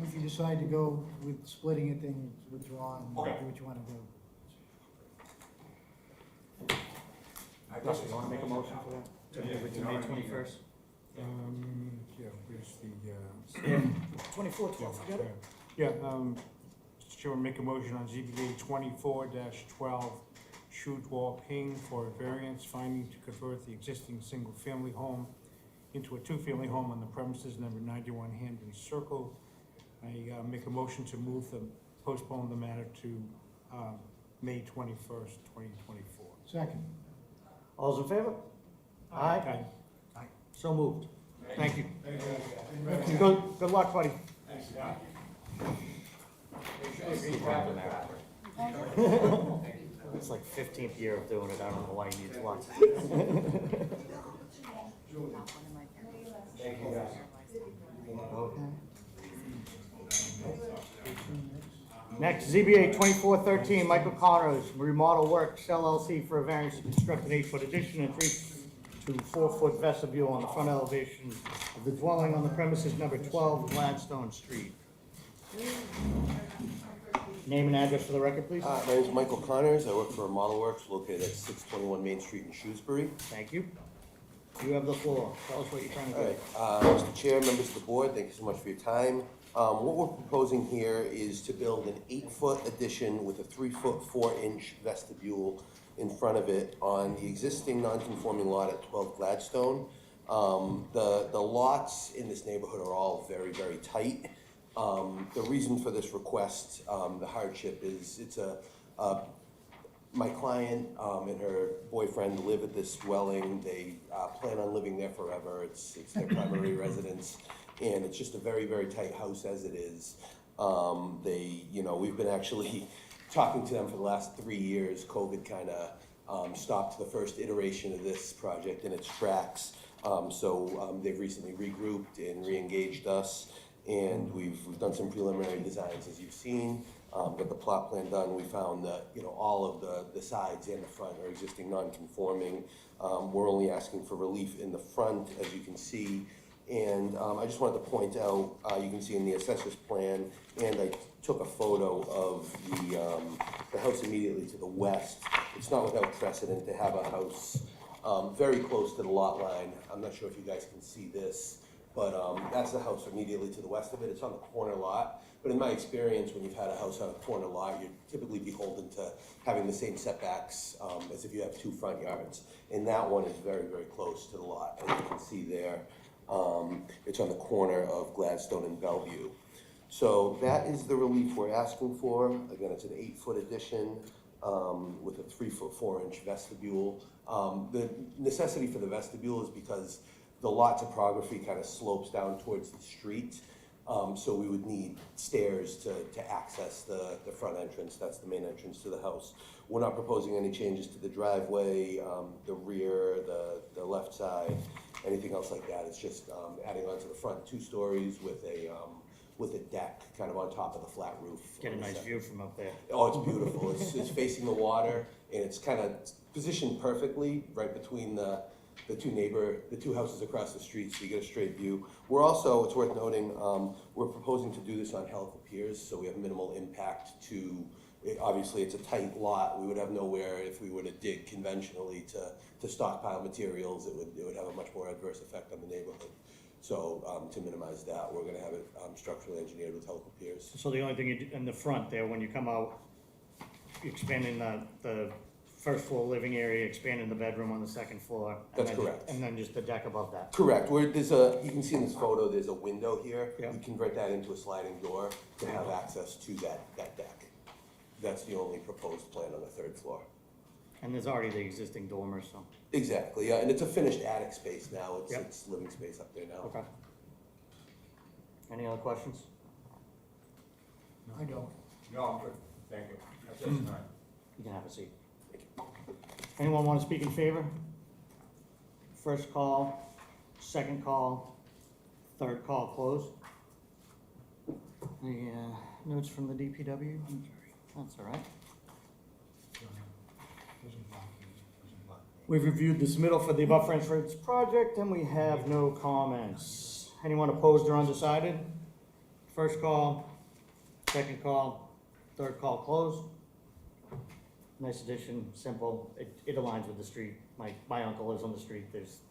If you decide to go with splitting it, then withdraw and do Okay. what you want to do. Russ, you wanna make a motion for that? To move it to May 21st? Yeah, where's the, 24th, forget it. Yeah, Mr. Chairman, make a motion on ZBA 24-12, Shu Tuo Ping for a variance finding to convert the existing single-family home into a 2-family home on the premises number 91 Hamden Circle. I make a motion to postpone the matter to May 21st, 2024. Second. All's in favor? Aye. So moved. Thank you. Good luck, buddy. It's like 15th year of doing it, I don't know why he needs luck. Next, ZBA 2413, Michael Connors, Remodel Works LLC for a variance to construct an 8-foot addition and 3 to 4-foot vestibule on the front elevation of the dwelling on the premises number 12 Gladstone Street. Name and address for the record, please. My name is Michael Connors. I work for Model Works located at 621 Main Street in Shrewsbury. Thank you. You have the floor. Tell us what you're trying to do. All right, Mr. Chair, members of the board, thank you so much for your time. What we're proposing here is to build an 8-foot addition with a 3-foot 4-inch vestibule in front of it on the existing non-conforming lot at 12 Gladstone. The lots in this neighborhood are all very, very tight. The reason for this request, the hardship is my client and her boyfriend live at this dwelling. They plan on living there forever. It's their primary residence, and it's just a very, very tight house as it is. We've been actually talking to them for the last 3 years. COVID kind of stopped the first iteration of this project in its tracks. So they've recently regrouped and re-engaged us, and we've done some preliminary designs, as you've seen. Got the plot plan done. We found that all of the sides and the front are existing non-conforming. We're only asking for relief in the front, as you can see. And I just wanted to point out, you can see in the assessor's plan, and I took a photo of the house immediately to the west. It's not without precedent to have a house very close to the lot line. I'm not sure if you guys can see this, but that's the house immediately to the west of it. It's on the corner lot. But in my experience, when you've had a house on a corner lot, you're typically beholden to having the same setbacks as if you have 2 front yards. And that one is very, very close to the lot, as you can see there. It's on the corner of Gladstone and Bellevue. So that is the relief we're asking for. Again, it's an 8-foot addition with a 3-foot 4-inch vestibule. The necessity for the vestibule is because the lot topography kind of slopes down towards the street. So we would need stairs to access the front entrance. That's the main entrance to the house. We're not proposing any changes to the driveway, the rear, the left side, anything else like that. It's just adding on to the front 2 stories with a deck kind of on top of the flat roof. Get a nice view from up there. Oh, it's beautiful. It's facing the water, and it's kind of positioned perfectly right between the 2 houses across the street, so you get a straight view. We're also, it's worth noting, we're proposing to do this on Healthy Piers, so we have minimal impact to, obviously it's a tight lot. We would have nowhere if we were to dig conventionally to stockpile materials. It would have a much more adverse effect on the neighborhood. So to minimize that, we're gonna have it structurally engineered with Healthy Piers. So the only thing you do in the front there, when you come out, you're expanding the first floor living area, expanding the bedroom on the second floor. That's correct. And then just the deck above that. Correct. You can see in this photo, there's a window here. Yeah. We convert that into a sliding door to have access to that deck. That's the only proposed plan on the 3rd floor. And there's already the existing dormer, so. Exactly, yeah, and it's a finished attic space now, Yep. it's living space up there now. Okay. Any other questions? I don't. No, I'm good, thank you. That's it tonight. You can have a seat. Anyone want to speak in favor? First call, second call, third call closed. The notes from the DPW? That's all right. We've reviewed the submittal for the above reference project and we have no comments. Anyone opposed or undecided? First call, second call, third call closed. Nice addition, simple, it aligns with the street. My uncle lives on the street,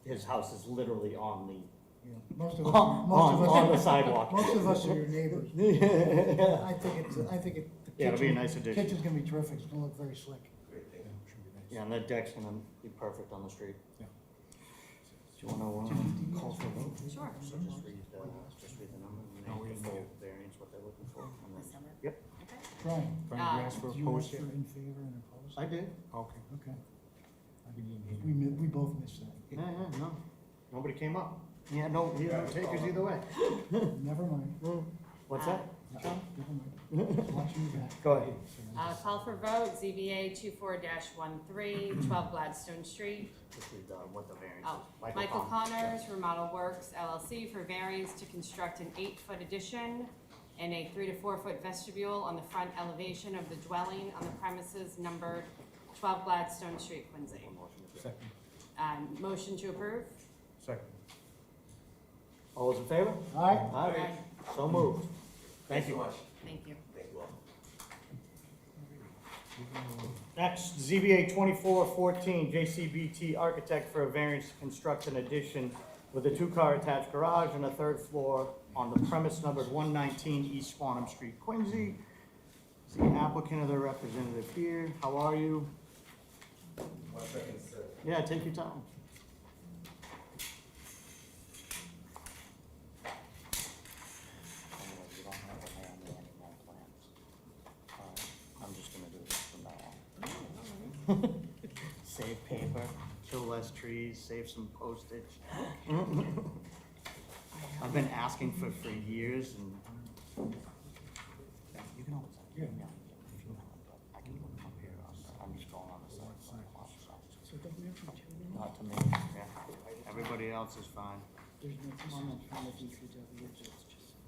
his house is literally on the, Yeah, most of us, on the sidewalk. Most of us are your neighbors. Yeah. I think the Yeah, it'll be a kitchen- nice addition. Kitchen's gonna be terrific, it's gonna look very slick. Yeah, and that deck's gonna be perfect on the street. Yeah. Do you wanna, call for a vote? Sure. So just read the number and No, we name didn't the full do variance, what they're looking for. and then- This number? Yep, Okay. Brian, Brian, you asked for do a you post ask here? for in favor and opposed? I did. Okay. Okay. I didn't even hear. We both missed that. Yeah, no, nobody came up. Yeah, no, he had no takers either way. Never mind. What's that? Never mind. Watching you back. Go ahead. Call for vote, ZBA 24-13, 12 Gladstone Street. Just read what the variance Oh, is. Michael Connors, Remodel Works LLC for variance to construct an 8-foot addition and a 3 to 4 foot vestibule on the front elevation of the dwelling on the premises numbered 12 Gladstone Street, Quincy. Second. Motion to approve? Second. All those in favor? Aye. Aye. So moved. Thank you. much. Thank you. Thank you all. Next, ZBA 2414, JCBT Architect for a variance to construct an addition with a 2-car attached garage and a 3rd floor on the premise numbered 119 East Swanham Street, Quincy. Is the applicant or their representative here? How are you? 1 second, sir. Yeah, take your time. I'm just gonna do this from now on. Save paper, kill less trees, save some postage. I've been asking for years and. You can always, yeah, if you want, but I can look up here, I'm just going on the side. So don't we have to turn in? Not to me, yeah, everybody else is fine. There's no comment from the DPW, it's just.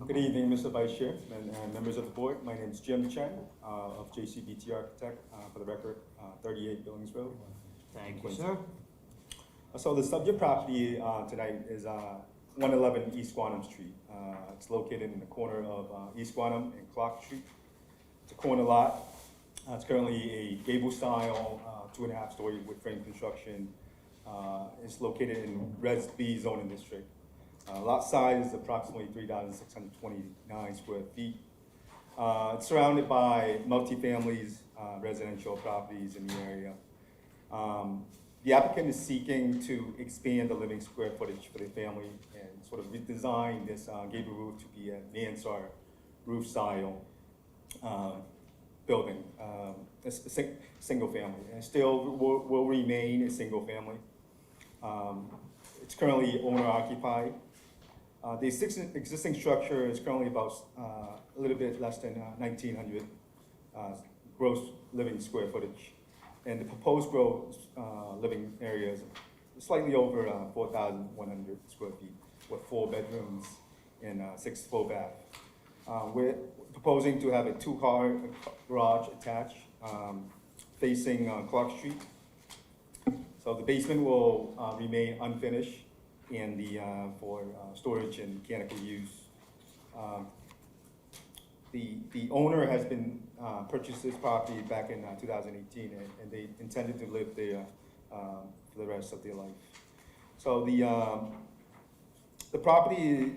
Good evening, Mr. Vice Chair and members of the board. My name is Jim Chen of JCBT Architect, for the record, 38 Billings Road. Thank you, sir. So the subject property tonight is 111 East Squantum Street. It's located in the corner of East Squantum and Clark Street. It's a corner lot. It's currently a gable style, 2.5-story wood frame construction. It's located in Res B zoning district. Lot size is approximately 3,629 square feet. It's surrounded by multifamilies, residential properties in the area. The applicant is seeking to expand the living square footage for the family and sort of redesign this gable roof to be a mansard roof style building. It's a single family, and still will remain a single family. It's currently owner occupied. The existing structure is currently about a little bit less than 1,900 gross living square footage. And the proposed gross living area is slightly over 4,100 square feet with 4 bedrooms and 6 full bath. We're proposing to have a 2-car garage attached facing Clark Street. So the basement will remain unfinished and for storage and mechanical use. The owner has been purchased this property back in 2018, and they intended to live there for the rest of their life. So the property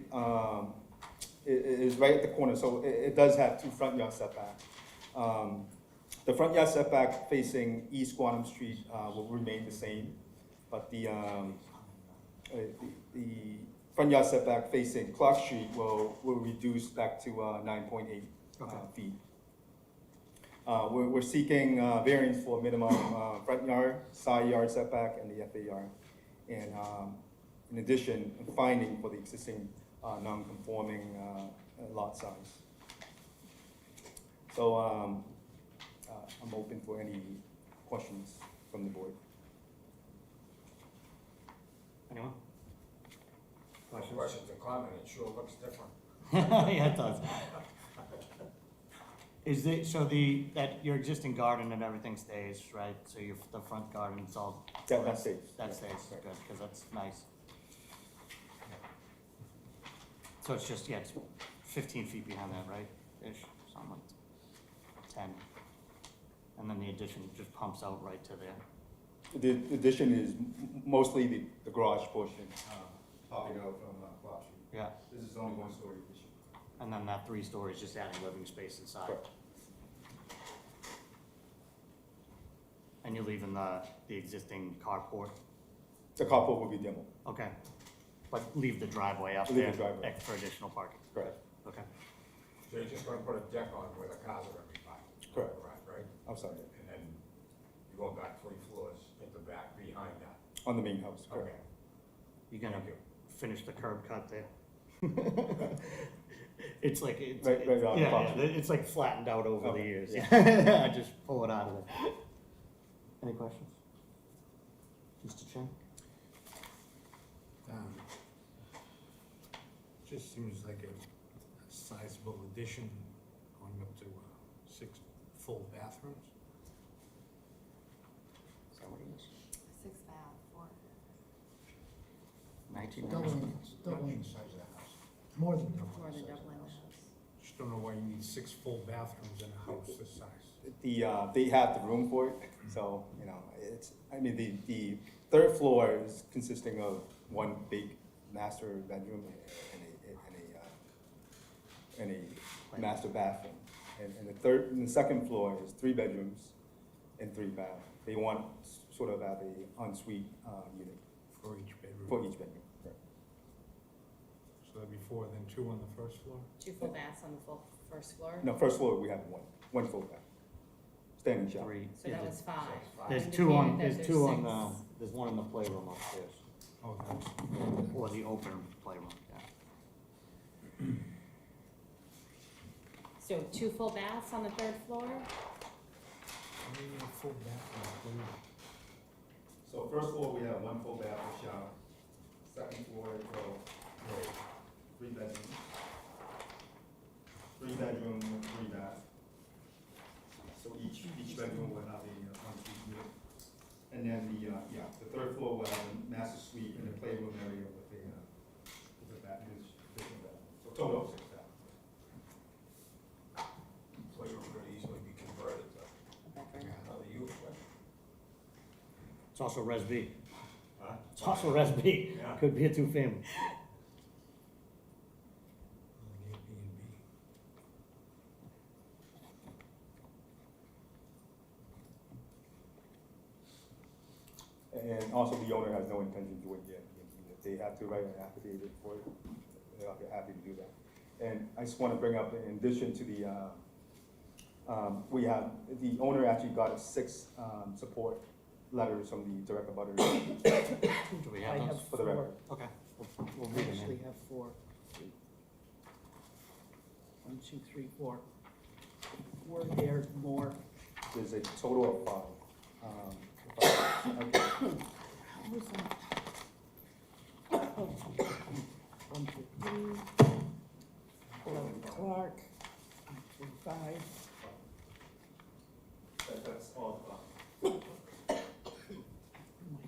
is right at the corner, so it does have 2 front yard setbacks. The front yard setback facing East Squantum Street will remain the same, but the front yard setback facing Clark Street will reduce back to 9.8 feet. We're seeking variance for minimum front yard, side yard setback, and the FAR. And in addition, a finding for the existing non-conforming lot size. So I'm open for any questions from the board. Anyone? Questions? Questions and comment, it sure looks different. Yeah, it does. Is it, so that your existing garden and everything stays, right? So the front garden's all. Yeah, that stays. That stays, good, because that's nice. So it's just, yeah, it's 15 feet behind that, right? Ish, something like 10. And then the addition just pumps out right to there. The addition is mostly the garage portion, popping out from Clark Street. Yeah. This is only one-story addition. And then that 3 stories just adding living space inside. Correct. And you're leaving the existing carport? The carport will be demoed. Okay. But leave the driveway up Leave there? the driveway. For additional parking? Correct. Okay. So you're just gonna put a deck on where the cars are gonna be parked? Correct. Right? Outside, And then you go back 3 floors at the back behind that? on the main house, Okay. correct. You're gonna Thank you. finish the curb cut there? It's like, it's, Right on the yeah, property. it's like flattened out over the Okay. years. I just pull it out of there. Any questions? Mr. Chair? Just seems like a sizable addition, going up to 6 full bathrooms. Is that what it is? 6 bath, 4. 1990. Doubling the size of the house, more than doubling More the than size of the doubling the house. house. Just don't know why you need 6 full bathrooms in a house this size. They have the room for it, so, you know, the 3rd floor is consisting of one big master bedroom and a master bathroom. And the 2nd floor is 3 bedrooms and 3 baths. They want sort of have a ensuite unit For each bedroom. for each bedroom. Correct. So that'd be 4, then 2 on the first floor? 2 full baths on the full first floor? No, 1st floor, we have one full bath, standing shower. 3. So that was 5. There's You 2 on, indicated that there's 2 on, 6. there's one in the playroom upstairs. Oh, that's. Or the open playroom, yeah. So 2 full baths on the 3rd floor? Full bathroom. So 1st floor, we have one full bath and shower. 2nd floor, 3 bedrooms. 3 bedroom, 3 bath. So each bedroom will have a ensuite unit. And then the 3rd floor will have a master suite and a playroom area with a bath, additional bath. So total of 6 baths. Playroom could easily be converted to another use, right? It's also Res B. Huh? It's also Res B. Yeah. Could be a 2-family. And also the owner has no intention of doing it. If they have to write an affidavit for it, they'll be happy to do that. And I just want to bring up, in addition to the, the owner actually got us 6 support letters from the direct abutters. Do we have I those? have For the 4. record. Okay. We'll I read them actually in. have 4. 1, 2, 3, 4. 4 there, more. There's a total of 5. Okay. How was that? Oh, 1 through 3. 11 Clark. 1 through 5. That's all. Oh my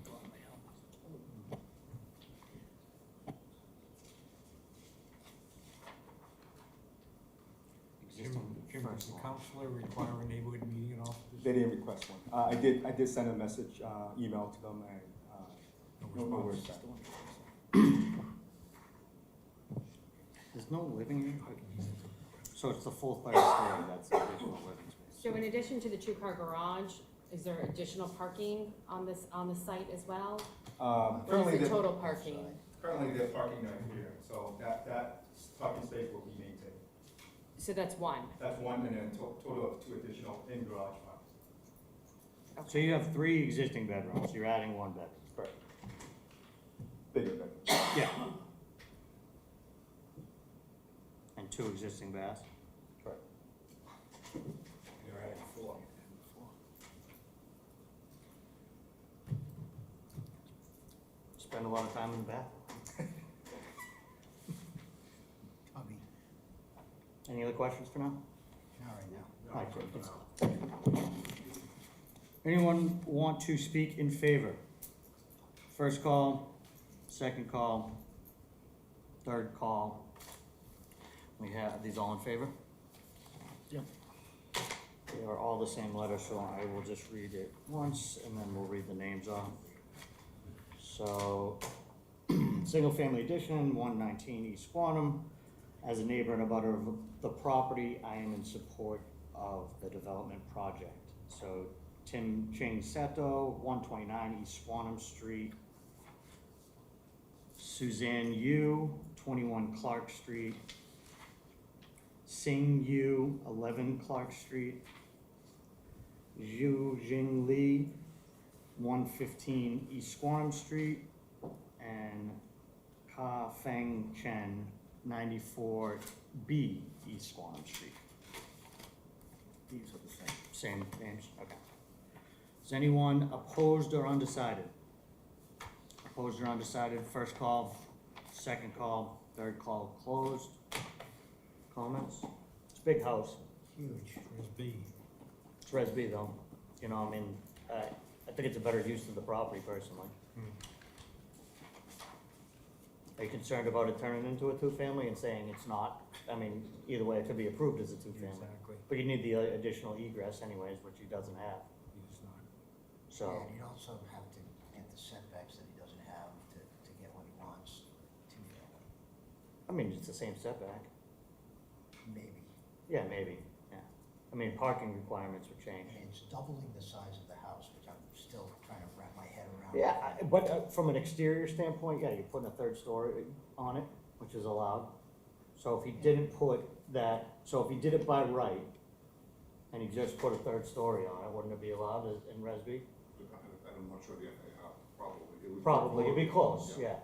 God, my helmet. Jim, does the counselor require a neighborhood meeting in office? They didn't request one. I did send a message, email to them, and no words back. There's no living room? So it's the full 3rd story, that's the additional living space. So in addition to the 2-car garage, is there additional parking on the site as well? Or Currently, is it the- total parking? Currently, they're parking right here, so that parking space will be maintained. So that's one. That's one, and then a total of 2 additional in-garage ones. So you have 3 existing bedrooms, you're adding 1 bedroom. Correct. Bigger bedrooms. Yeah. And 2 existing baths? Correct. You're adding 4. Spend a lot of time in the bath? Tubby, Any other questions for now? not right now. All right, good. Anyone want to speak in favor? First call, second call, third call. We have, these all in favor? Yep. They are all the same letter, so I will just read it once and then we'll read the names off. So, single family addition, 119 East Squantum. As a neighbor and a butter of the property, I am in support of the development project. So Tim Ching Seto, 129 East Swanham Street. Suzanne Yu, 21 Clark Street. Sing Yu, 11 Clark Street. Zhu Jing Li, 115 East Squanham Street. And Ka Feng Chen, 94B East Squanham Street. These are the same names, okay. Is anyone opposed or undecided? Opposed or undecided, first call, second call, third call closed. Comments? It's a big house. Huge. It's Res B though, you know, I mean, I think it's a better use of the property personally. Are you concerned about it turning into a two-family and saying it's not? I mean, either way, it could be approved as a two-family. Exactly. But you need the additional egress anyways, which he doesn't have. So, And you'd also have to get the setbacks that he doesn't have to get what he wants, two-family, I mean, it's the same setback. maybe. Yeah, maybe, yeah. I mean, parking requirements would change. And it's doubling the size of the house, which I'm still trying to wrap my head around. Yeah, but from an exterior standpoint, yeah, you're putting a third story on it, which is allowed. So if he didn't put that, so if he did it by right, and he just put a third story on it, wouldn't it be allowed in Res B? I'm not sure the FAR, probably. It would- Probably, it'd be close, yeah.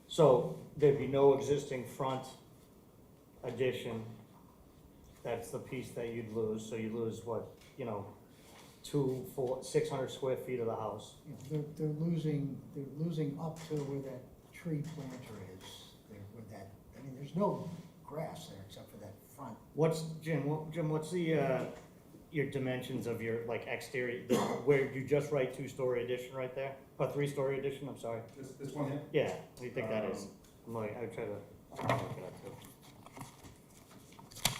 So there'd be no existing front addition. That's the piece that you'd lose, so you lose what, 600 square feet of the house. They're losing up to where that tree planter is, where that, I mean, there's no grass there except for that front. Jim, what's the, your dimensions of your, like, exterior, where you just write 2-story addition right there? Or 3-story addition, I'm sorry? This one here? Yeah, what do you think that is? I'm like, I try to look it up too.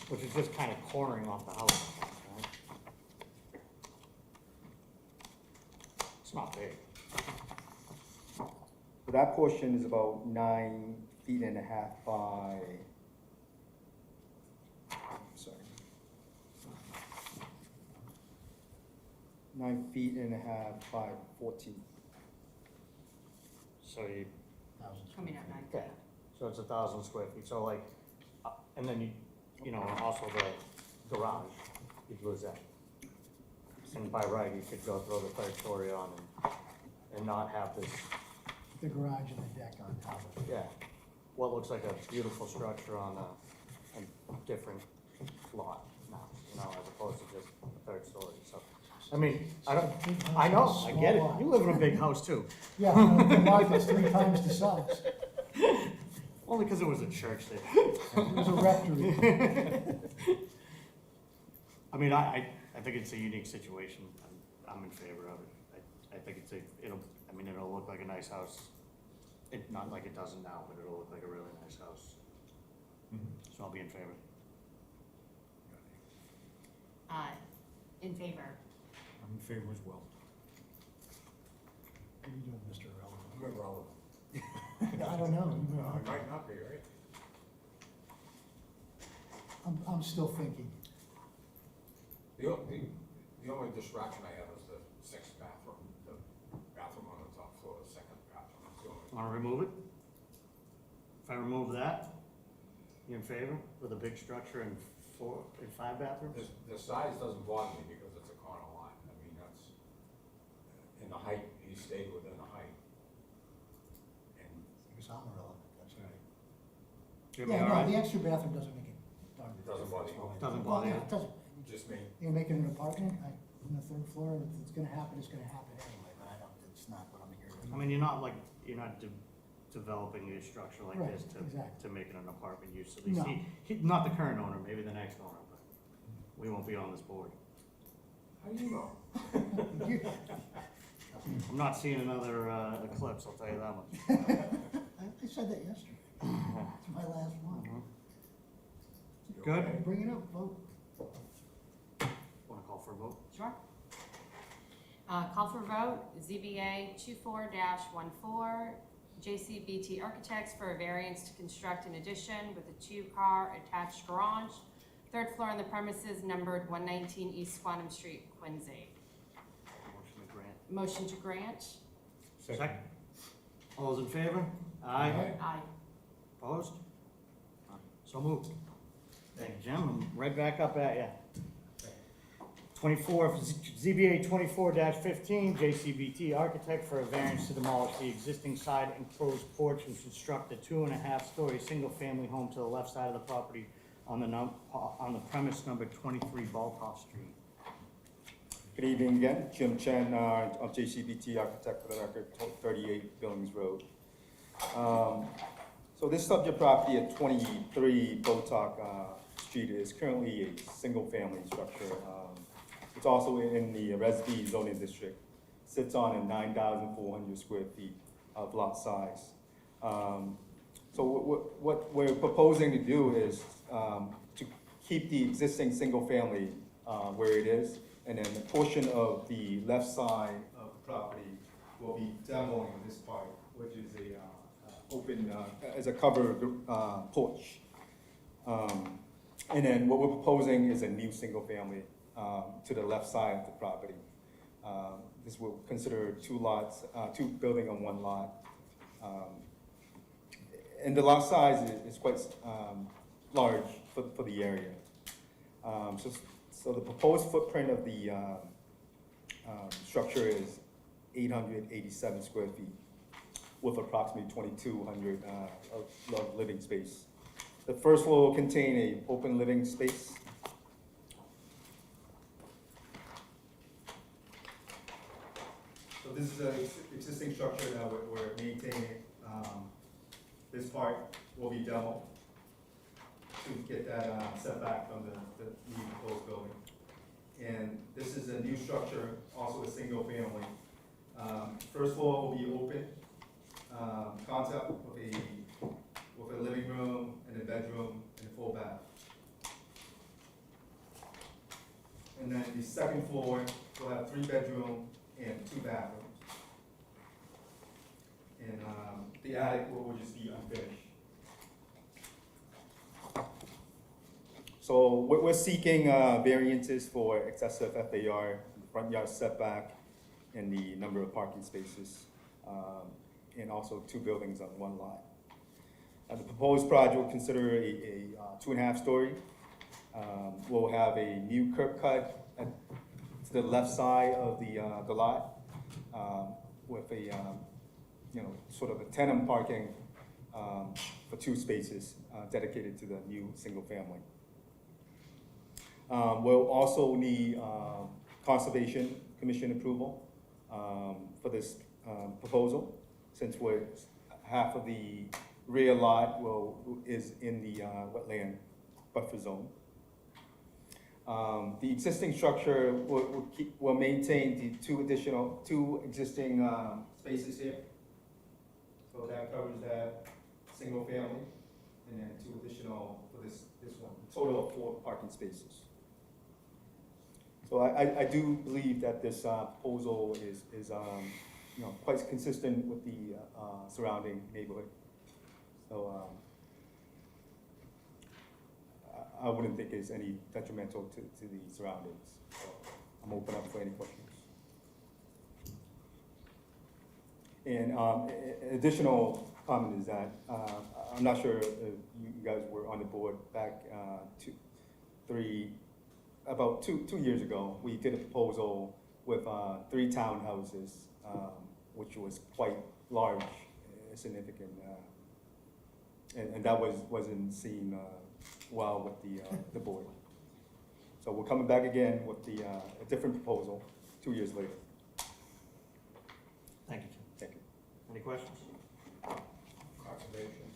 Which is just kind of cornering off the house, right? It's not big. So that portion is about 9.5 feet by, sorry. 9.5 feet by 14. So you, Coming out 9. yeah, so it's 1,000 square feet, so like, and then also the garage, you'd lose that. And by right, you could go throw the third story on and not have this, The garage and the deck on top of it. yeah, what looks like a beautiful structure on a different lot now, as opposed to just a third story, so. I mean, I know, I get it, you live in a big house too. Yeah, the lot was 3 times the size. Only because it was a church there. It was a rectory. I mean, I think it's a unique situation. I'm in favor of it. I think it'll look like a nice house. Not like it doesn't now, but it'll look like a really nice house. So I'll be in favor. In favor. I'm in favor as well. What are you doing, Mr. Irrelevant? I'm irrelevant. I don't know. No, it might not be, right? I'm still thinking. The only distraction I have is the 6th bathroom, the bathroom on the top floor, the 2nd bathroom. That's the only- Want to remove it? If I remove that, You in favor with a big structure and 5 bathrooms? The size doesn't bother me because it's a corner lot. I mean, that's, in the height, he stayed within the height. And Because I'm irrelevant, that's right. Jimmy, Yeah, all no, right? the extra bathroom doesn't make it darn. it doesn't bother you. Doesn't Well, bother yeah, you? it doesn't. Just me. You're making an apartment, on the 3rd floor, if it's gonna happen, it's gonna happen anyway, but I don't, it's not what I'm here to. I mean, you're not developing a structure like Right, this exactly. to make it an apartment use. At least No. not the current owner, maybe the next owner, but we won't be on this board. How do you know? I'm not seeing another eclipse, I'll tell you that much. I said that yesterday. It's my last one. You Good. okay? Bring it up, vote. Want to call for a vote? Sure. Call for vote, ZBA 24-14, JCBT Architects for a variance to construct an addition with a 2-car attached garage, 3rd floor on the premises numbered 119 East Squantum Street, Quincy. Motion to grant. Motion to grant? Second. All those in favor? Aye. Aye. Opposed? So moved. Thank you, Jim. I'm right back up at you. ZBA 24-15, JCBT Architect for a variance to demolish the existing side enclosed porch and construct a 2.5-story single-family home to the left side of the property on the premise number 23 Baltoff Street. Good evening again, Jim Chen, of JCBT Architect for the record, 38 Billings Road. So this subject property at 23 Botock Street is currently a single-family structure. It's also in the Res B zoning district. Sits on a 9,400 square feet of lot size. So what we're proposing to do is to keep the existing single-family where it is, and then a portion of the left side of the property will be demoing this part, which is a open, as a covered porch. And then what we're proposing is a new single-family to the left side of the property. This will consider 2 lots, 2 building on 1 lot. And the lot size is quite large for the area. So the proposed footprint of the structure is 887 square feet with approximately 2,200 of living space. The first floor will contain an open living space. So this is an existing structure that we're maintaining. This part will be demoed to get that setback from the new proposed building. And this is a new structure, also a single family. First floor will be open concept with a living room and a bedroom and a full bath. And then the second floor will have 3 bedroom and 2 bathrooms. And the attic will just be unfinished. So we're seeking variances for excessive FAR, front yard setback, and the number of parking spaces, and also 2 buildings on 1 lot. The proposed project will consider a 2.5-story. We'll have a new curb cut to the left side of the lot, with a sort of a tandem parking for 2 spaces dedicated to the new single family. We'll also need Conservation Commission approval for this proposal, since half of the rear lot is in the wetland buffer zone. The existing structure will maintain the 2 existing spaces here. So that covers that single family, and then 2 additional for this one, total of 4 parking spaces. So I do believe that this proposal is quite consistent with the surrounding neighborhood. So I wouldn't think it's any detrimental to the surroundings. So I'm open up for any questions. And additional comment is that, I'm not sure if you guys were on the board back, about two years ago, we did a proposal with, 3 townhouses, which was quite large, significant, and that wasn't seen, well with the board. So we're coming back again with a different proposal 2 years later. Thank you, Jim. Thank you. Any questions? Conservation,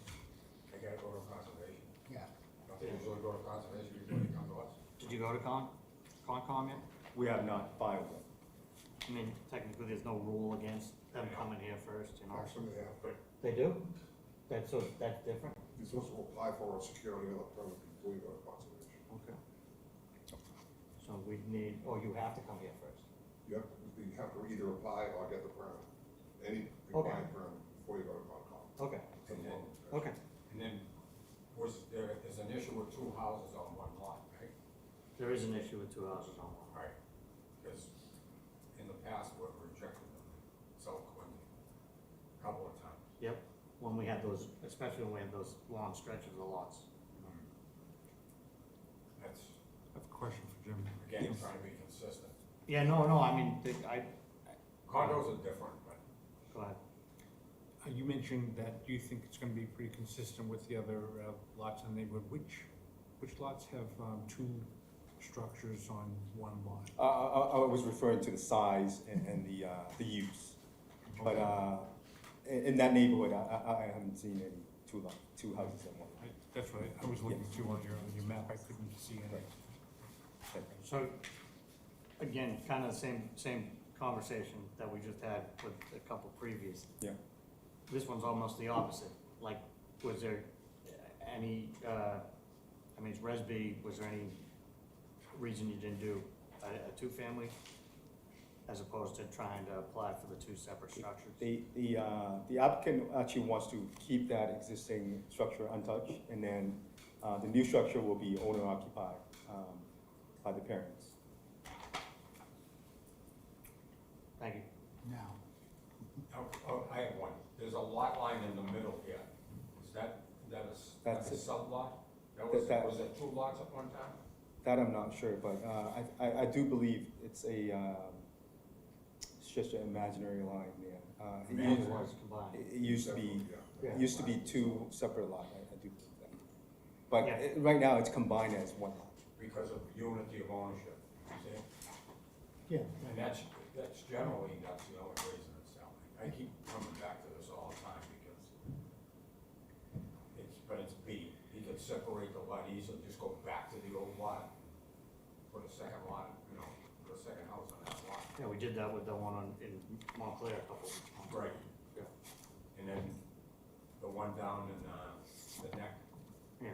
they gotta go to conservation. Yeah. Don't they usually go to conservation before they come to us? Did you go to Concom yet? We have not filed it. I mean, technically, there's no rule against them coming here first, you know? Actually, they have, but They do? That's different? you're supposed to apply for a security or a permit before you go to conservation. Okay. So we need, oh, you have to come here first? You have to either apply or get the permit, any Okay. required permit before you go to Concom. Okay. And then, Okay. and then, there's an issue with 2 houses on 1 lot, right? There is an issue with 2 houses on one. Right, because in the past, we've rejected them, so Quincy, a couple of times. Yep, when we had those, especially when we had those long stretches of lots. That's, I have a question for Jim. again, trying to be consistent. Yeah, no, I mean, Condos are different, but go ahead. You mentioned that you think it's gonna be pretty consistent with the other lots in the neighborhood. Which lots have 2 structures on 1 lot? I was referring to the size and the use. But in that neighborhood, I haven't seen any 2 houses in one. That's right, I was looking through on your map, I couldn't see any. So, again, kind of same conversation that we just had with a couple previous. Yeah. This one's almost the opposite. Like, was there any, I mean, it's Resby, was there any reason you didn't do a 2-family? As opposed to trying to apply for the 2 separate structures? The applicant actually wants to keep that existing structure untouched, and then the new structure will be owner occupied by the parents. Thank you. Now, I have one. There's a lot line in the middle here. Is that That's a it. sublot? Was That- it 2 lots at one time? That I'm not sure, but I do believe it's just an imaginary line there. It was combined. It used to be, Yeah. it used to be 2 separate lots, I do believe that. But Yeah. right now, it's combined as 1 lot. Because of unity of ownership, you see? yeah, And that's generally, that's the only reason it's selling. I keep coming back to this all the time because it's B. You can separate the lot easily, just go back to the old lot, put a second lot, put a second house on that lot. Yeah, we did that with the one in Montclair a couple of months. Right. And then the one down in, the neck, Yeah,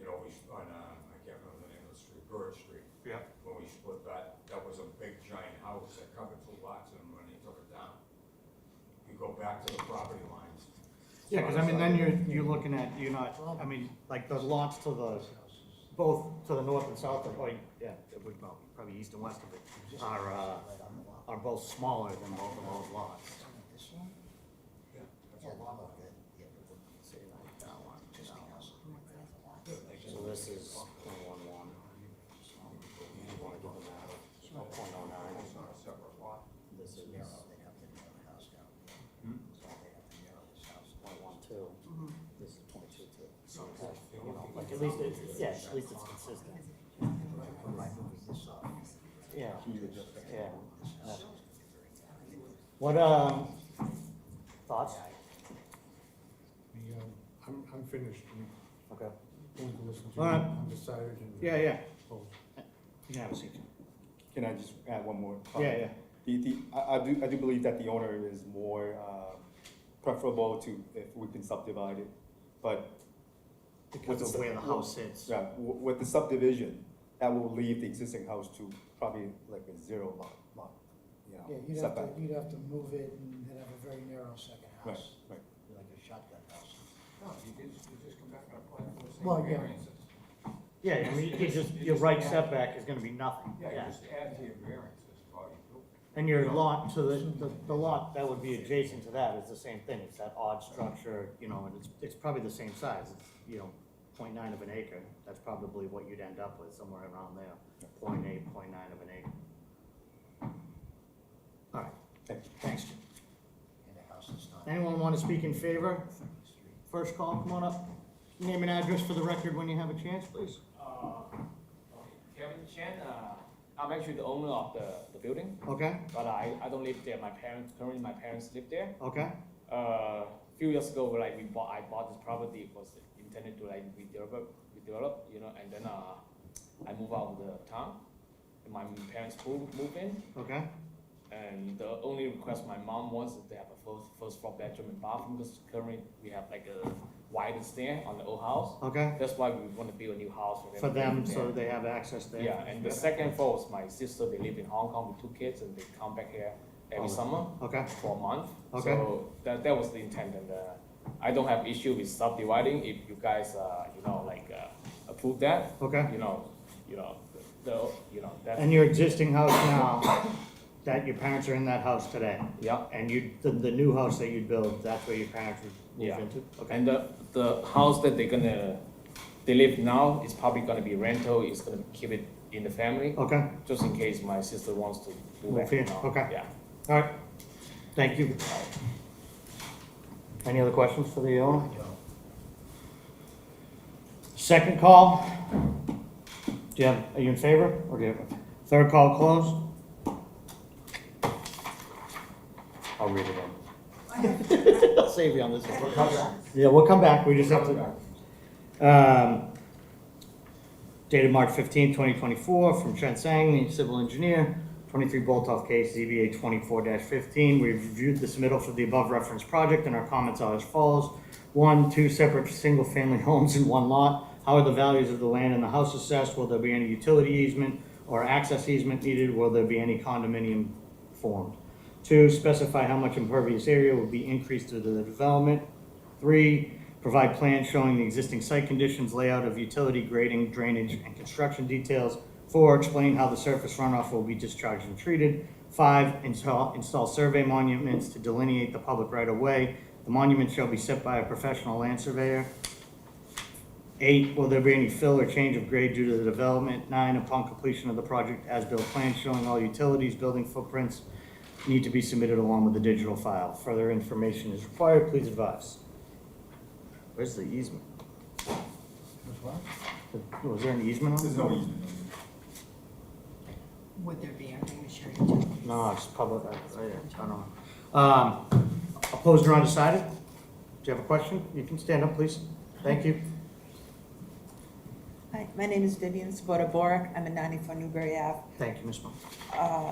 on, I can't remember the name of the street, Bird Street. yeah. When we split that was a big giant house that covered 2 lots, and when they took it down, you go back to the property lines. Yeah, because I mean, then you're looking at, you're not, I mean, like those lots to the, both to the north and south of, yeah, it would, well, probably east and west of it, are both smaller than both of those lots. this one? Yeah, that's Yeah, a lot. of it, yeah, but See, like that one, existing house. So this is .11. You want to give them that, It's not a separate lot. This is Narrow, they'd have to narrow the house down. So they'd have to narrow this house. .12. This is .22. So, you know, like at least it's, yeah, at least it's consistent. By moving this up. Yeah, yeah. This house is gonna be very tiny. What, thoughts? I'm finished. Okay. Going to listen to All you right. undecided and. Yeah. Opposed. You can have a seat. Can I just add one more? Yeah. I do believe that the owner is more preferable to if we can subdivide it, but. Because of where the house sits. Yeah, with the subdivision, that will leave the existing house to probably like a 0 lot, Yeah, setback. you'd have to move it and then have a very narrow second Right, house. right. Like a shotgun house. No, you just come back and apply for the same Well, yeah. variances. Yeah, I mean, your right setback is gonna be nothing. Yeah, you just add to your variances, is all you do. And your lot, so the lot that would be adjacent to that is the same thing, it's that odd structure, you know, and it's probably the same size, it's, you know, 0.9 of an acre, that's probably what you'd end up with, somewhere around there, 0.8, 0.9 of an acre. All right, thanks, Jim. And the house is not. Anyone want to speak in favor? First call, come on up. Name and address for the record when you have a chance, please. Kevin Chen, I'm actually the owner of the building, Okay, but I don't live there. Currently my parents live there. okay, A few years ago, like I bought this property, it was intended to like redevelop, you know, and then I moved out of the town. And my parents moved in, okay, and the only request my mom wants is to have a first floor bedroom and bathroom, because currently we have like a wider stair on the old house. okay. That's why we want to build a new house For them, there. so they have access there? Yeah, and the second floor is my sister, they live in Hong Kong with 2 kids, and they come back here every summer Okay, for a month. Okay. So that was the intent, and I don't have issue with subdividing if you guys, you know, like, approve that. okay. You know, that's. And your existing house now, that your parents are in that house today? Yeah. And the new house that you'd build, that's where your parents would move Yeah. into? Okay. And the house that they live now is probably gonna be rental, is gonna keep it in the family. Okay, Just in case my sister wants to move Move back here, now. okay. Yeah. all right. Thank you. Any other questions for the owner? Second call? Are you in favor, or do you have, third call closed? I'll read it in. I'll save you on this one. Yeah, we'll come back, we just have to. Dated March 15, 2024, from Trent Sang, the civil engineer, 23 Boltoff case, ZBA 24-15. We've reviewed the submittal for the above referenced project, and our comments are as follows. 1, 2 separate single-family homes in one lot. How are the values of the land and the house assessed? Will there be any utility easement or access easement needed? Will there be any condominium formed? 2, specify how much impervious area will be increased due to the development. 3, provide plans showing the existing site conditions, layout of utility, grading, drainage, and construction details. 4, explain how the surface runoff will be discharged and treated. 5, install survey monuments to delineate the public right-of-way. The monument shall be set by a professional land surveyor. 8, will there be any fill or change of grade due to the development? 9, upon completion of the project, as-built plans showing all utilities, building footprints need to be submitted along with the digital file. Further information is required, please advise. Where's the easement? Was there an easement on it? There's no easement. Would there be, I'm going to share you. No, it's public, I don't know. Opposed or undecided? Do you have a question? You can stand up, please. Thank you. Hi, my name is Vivian Sabota Boric. I'm at 94 Newbury Ave, Thank you, Ms. Mo.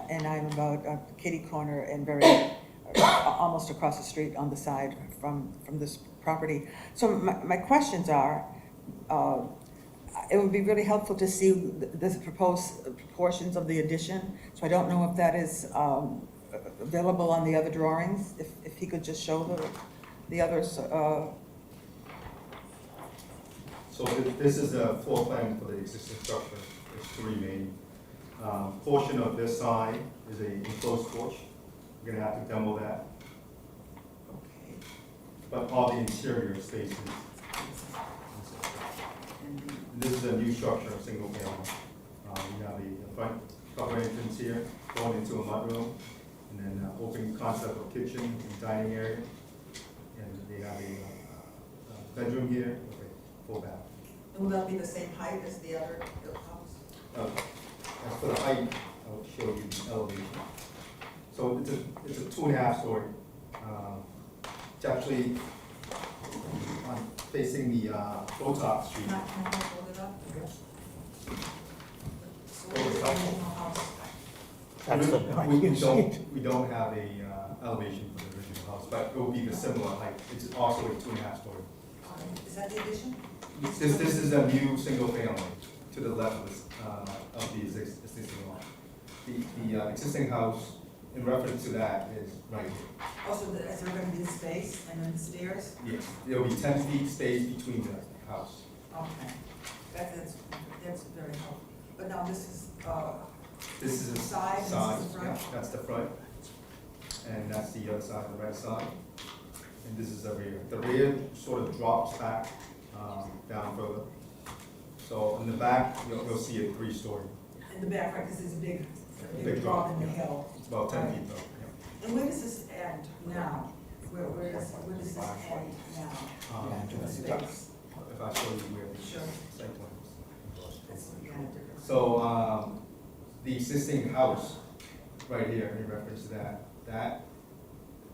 and I'm about kitty corner and very, almost across the street on the side from this property. So my questions are, it would be really helpful to see the proposed proportions of the addition. So I don't know if that is available on the other drawings, if he could just show the others. So this is the floor plan for the existing structure, it's 3 remaining. Portion of this side is a enclosed porch. We're gonna have to demo that. But all the interior spaces. This is a new structure, a single family. We have the front cover entrance here, going into a mudroom, and then open concept of kitchen and dining area. And they have a bedroom here, with a full bath. Will that be the same height as the other house? As for the height, I'll show you the elevation. So it's a 2.5 story. It's actually facing the Botox Street. Can I hold it up? That's the, We don't have a elevation for the original house, but it will be the similar height. It's also a 2.5 story. Is that the addition? This is a new single family to the left of this, of the existing lot. The existing house, in reference to that, is right here. Also, is there going to be the space and then the stairs? Yes, there'll be 10 feet space between the house. Okay, that's very helpful. But now this is, This is a Side, this is side, the front? yeah, that's the front. And that's the other side, the right side. And this is the rear. The rear sort of drops back, down further. So in the back, you'll see a 3-story, In the back, right, because there's a big Big drop drop, in the yeah. hill. about 10 Right. feet though. Yeah. And where does this end now? Where does this end now? If I show you where the Sure. site plan is. It's kind of different. So, the existing house, right here, in reference to that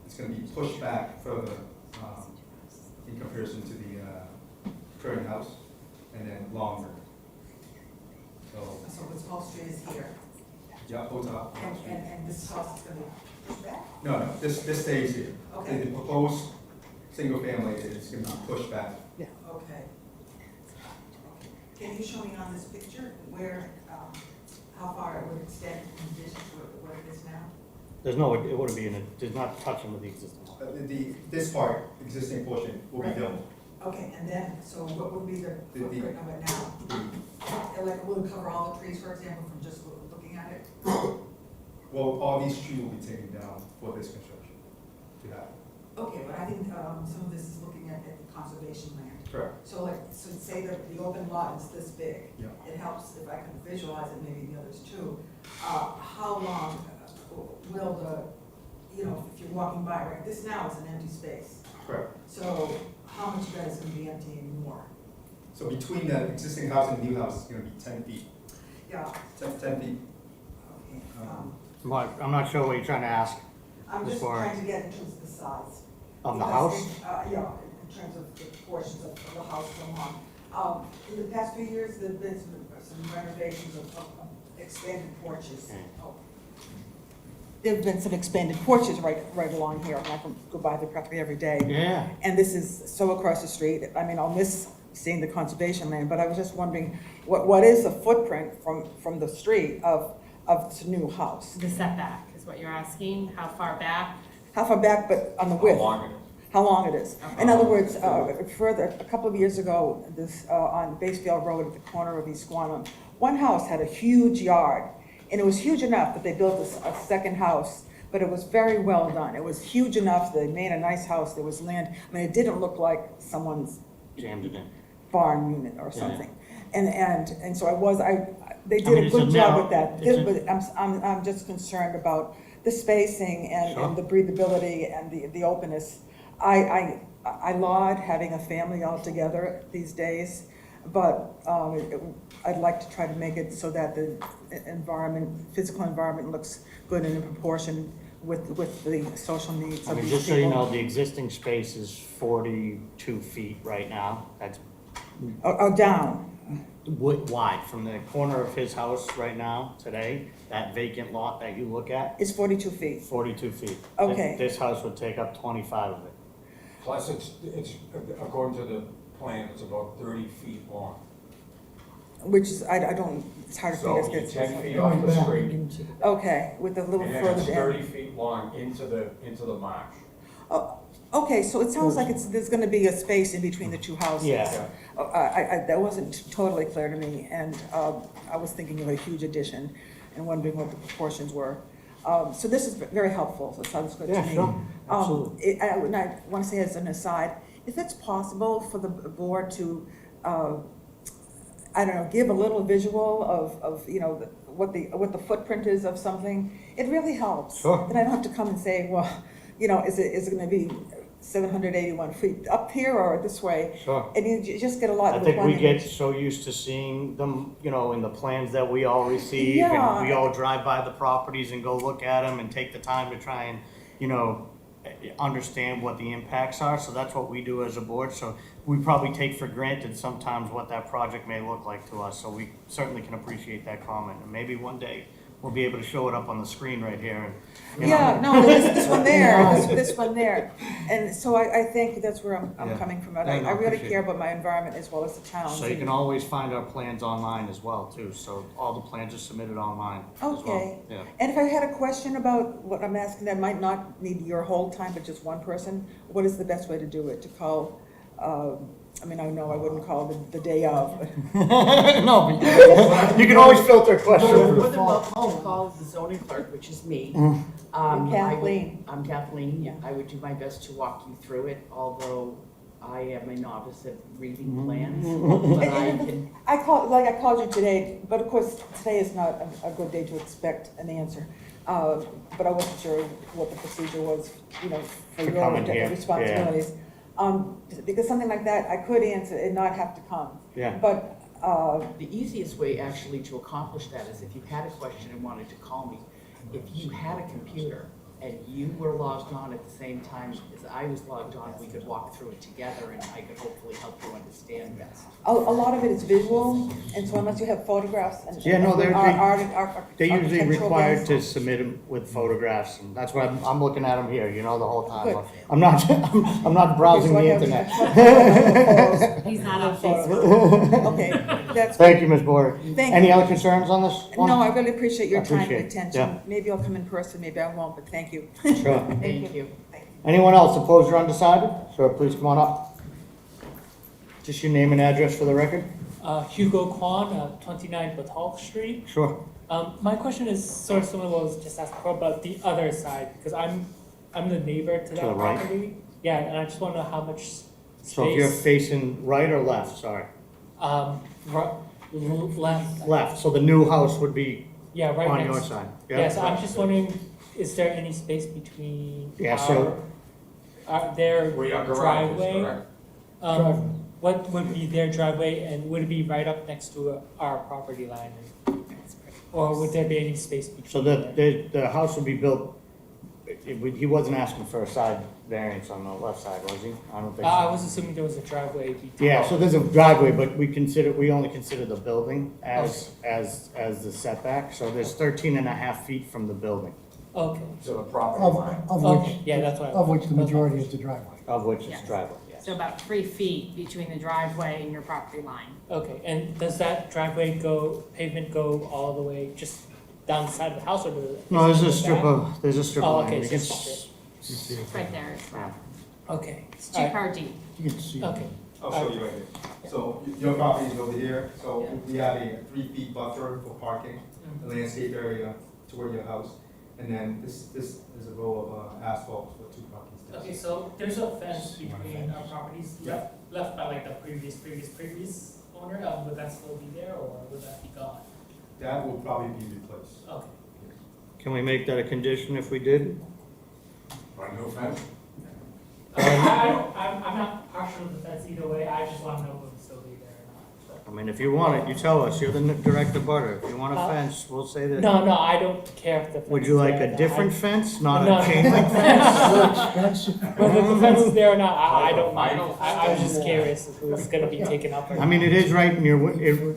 is gonna be pushed back further, in comparison to the, current house, and then longer. So, So this whole street is here, yeah, whole top. and this house is gonna be pushed back? No, this stays here. Okay. The proposed single family is gonna be pushed back. Okay. Can you show me on this picture where, how far it would extend in addition to what it is now? There's no, it wouldn't be in it, there's not touching with the existing house. This part, existing portion, will be Right. double. Okay, and then, so what would be the The- footprint of it now? Like, will it cover all the trees, for example, from just looking at it? Well, all these trees will be taken down for this construction to happen. Okay, but I think, some of this is looking at the conservation land. Correct. So like, so say that the open lot is this big. Yeah. It helps if I can visualize it, maybe the others too. How long will the, you know, if you're walking by, right, this now is an empty space. Correct. So how much of that is gonna be empty anymore? So between the existing house and the new house is gonna be 10 feet. Yeah, 10 feet. okay. Mark, I'm not sure what you're trying to ask. I'm just Before- trying to get in terms of the size. Of the Because house? yeah, in terms of the portions of the house going on. In the past few years, there've been some renovations of expanded porches. Oh. There've been some expanded porches right along here, and I can go by there practically every day. Yeah. And this is so across the street, I mean, I'll miss seeing the conservation land, but I was just wondering, what is the footprint from the street of this new house? The setback is what you're asking, how far back? How far back, but on the width? How long it is. In other words, further, a couple of years ago, this, on Basefield Road at the corner of East Squantum, one house had a huge yard, and it was huge enough that they built a second house, but it was very well done. It was huge enough, they made a nice house, there was land, I mean, it didn't look like someone's Jammed it in. barn unit or something. And so they I did mean, a it's a good job narrow- with that. it's a- But I'm just concerned about the spacing and the breathability and the openness. I laud having a family all together these days, but I'd like to try to make it so that the physical environment looks good and in proportion with the social needs I of mean, these just so you know, people. the existing space is 42 feet right now. That's Oh, down. wide, from the corner of his house right now, today, that vacant lot that you look at. It's 42 feet. 42 feet. Okay. This house would take up 25 of it. Plus, it's, according to the plan, it's about 30 feet long. Which is, I don't, it's hard to So figure. you're 10 feet off the street, Okay, with a little and then further it's down. 30 feet long into the marsh. Oh, okay, so it sounds like there's gonna be a space in between the two houses. Yeah. That wasn't totally clear to me, and I was thinking of a huge addition and wondering what the proportions were. So this is very helpful, so it sounds good to Yeah, me. sure. Absolutely. I want to say as an aside, if it's possible for the board to, I don't know, give a little visual of you know, what the footprint is of something, it really helps. Sure. Then I don't have to come and say, well, you know, is it gonna be 781 feet up here or this way? Sure. And you just get a lot I of think one we get image. so used to seeing them, you know, in the plans that we all receive. Yeah. And we all drive by the properties and go look at them and take the time to try and, you know, understand what the impacts are. So that's what we do as a board. So we probably take for granted sometimes what that project may look like to us. So we certainly can appreciate that comment. And maybe one day we'll be able to show it up on the screen right here. And, you know. Yeah, no, this one there, this one there. And so I think that's where I'm Yeah. coming from. No, I no, really appreciate care it. about my environment as well as the town. So you can always find our plans online as well, too. So all the plans are submitted online as well. Okay. Yeah. And if I had a question about what I'm asking, that might not need your whole time, but just one person, what is the best way to do it? To call I mean, I know I wouldn't call the day of, but No, but you can always filter questions. You're more than welcome to call the zoning clerk, which is me. Mm. I would- Kathleen. I'm Kathleen. I would do my best to walk you through it, although I am a novice at reading plans. But I can, I called you today, but of course, today is not a good day to expect an answer. But I wasn't sure what the procedure was, you know, for To your come in here, responsibilities. Because something like that, I could answer and not have to come. Yeah. But, the easiest way actually to accomplish that is if you had a question and wanted to call me, if you had a computer and you were logged on at the same time as I was logged on, we could walk through it together and I could hopefully help you understand best. a lot of it is visual, and so unless you have photographs and. Yeah, no, they're usually architectural required things. to submit them with photographs, and that's why I'm looking at them here, you know, the whole time. Good. I'm not, I'm not browsing the internet. He's not on Facebook. Okay, that's. Thank you, Ms. Boyer. Thank Any you. other concerns on this one? No, I really appreciate your I time and appreciate it, attention. yeah. Maybe I'll come in person, maybe I won't, but thank you. Sure. Thank you. Anyone else opposed or undecided? Sure, please come on up. Just your name and address for the record? Hugo Kwan, 29 Batal Street. Sure. My question is sort of similar to what was just asked before, but the other side, because I'm the neighbor to that the right? property. Yeah, and I just want to know how much space. So if you're facing right or left, sorry? Left. Left, so the new house would be Yeah, right on next. your side? Yeah, so I'm just wondering, is there any space between Yeah, so- their Where your garage is, driveway? correct? Driveway. What would be their driveway, and would it be right up next to our property line? Or would there be any space between? So the house would be built, he wasn't asking for a side variance on the left side, was he? I don't think so. I was assuming there was a driveway between. Yeah, so there's a driveway, but we only consider the building as the setback, so there's 13 and a half feet from the building, Okay. So the property Of, line. of Okay, which, yeah, that's what I. of which the majority is the driveway. of which is Yes. driveway. So about 3 feet between the driveway and your property line. Okay, and does that driveway pavement go all the way just down the side of the house, or does it? No, there's a is it strip back? of, there's a strip Oh, of okay, land. so it's It's right there, it's about, Okay. it's 2 car deep. You can see. Okay. I'll show you right here. So your property is over here, so we have a 3 feet buffer for parking, a landscape area toward your house. And then this is a row of asphalt for 2 parking spaces. Okay, so there's a fence between our properties Yeah. left by like the previous owner, would that still be there, or would that be gone? That will probably be replaced. Okay. Can we make that a condition if we did? Put a new fence? I'm not partial to the fence either way, I just want to know if it'll still be there or not. I mean, if you want it, you tell us, you're the direct abutter. If you want a Uh, fence, we'll say that. No, I don't care if the fence. Would you like is there or a not. different fence, not No. a chain link fence? Whether the fence is there or not, I don't mind. I was just curious if it was gonna be taken up or not. I mean, it is right in your,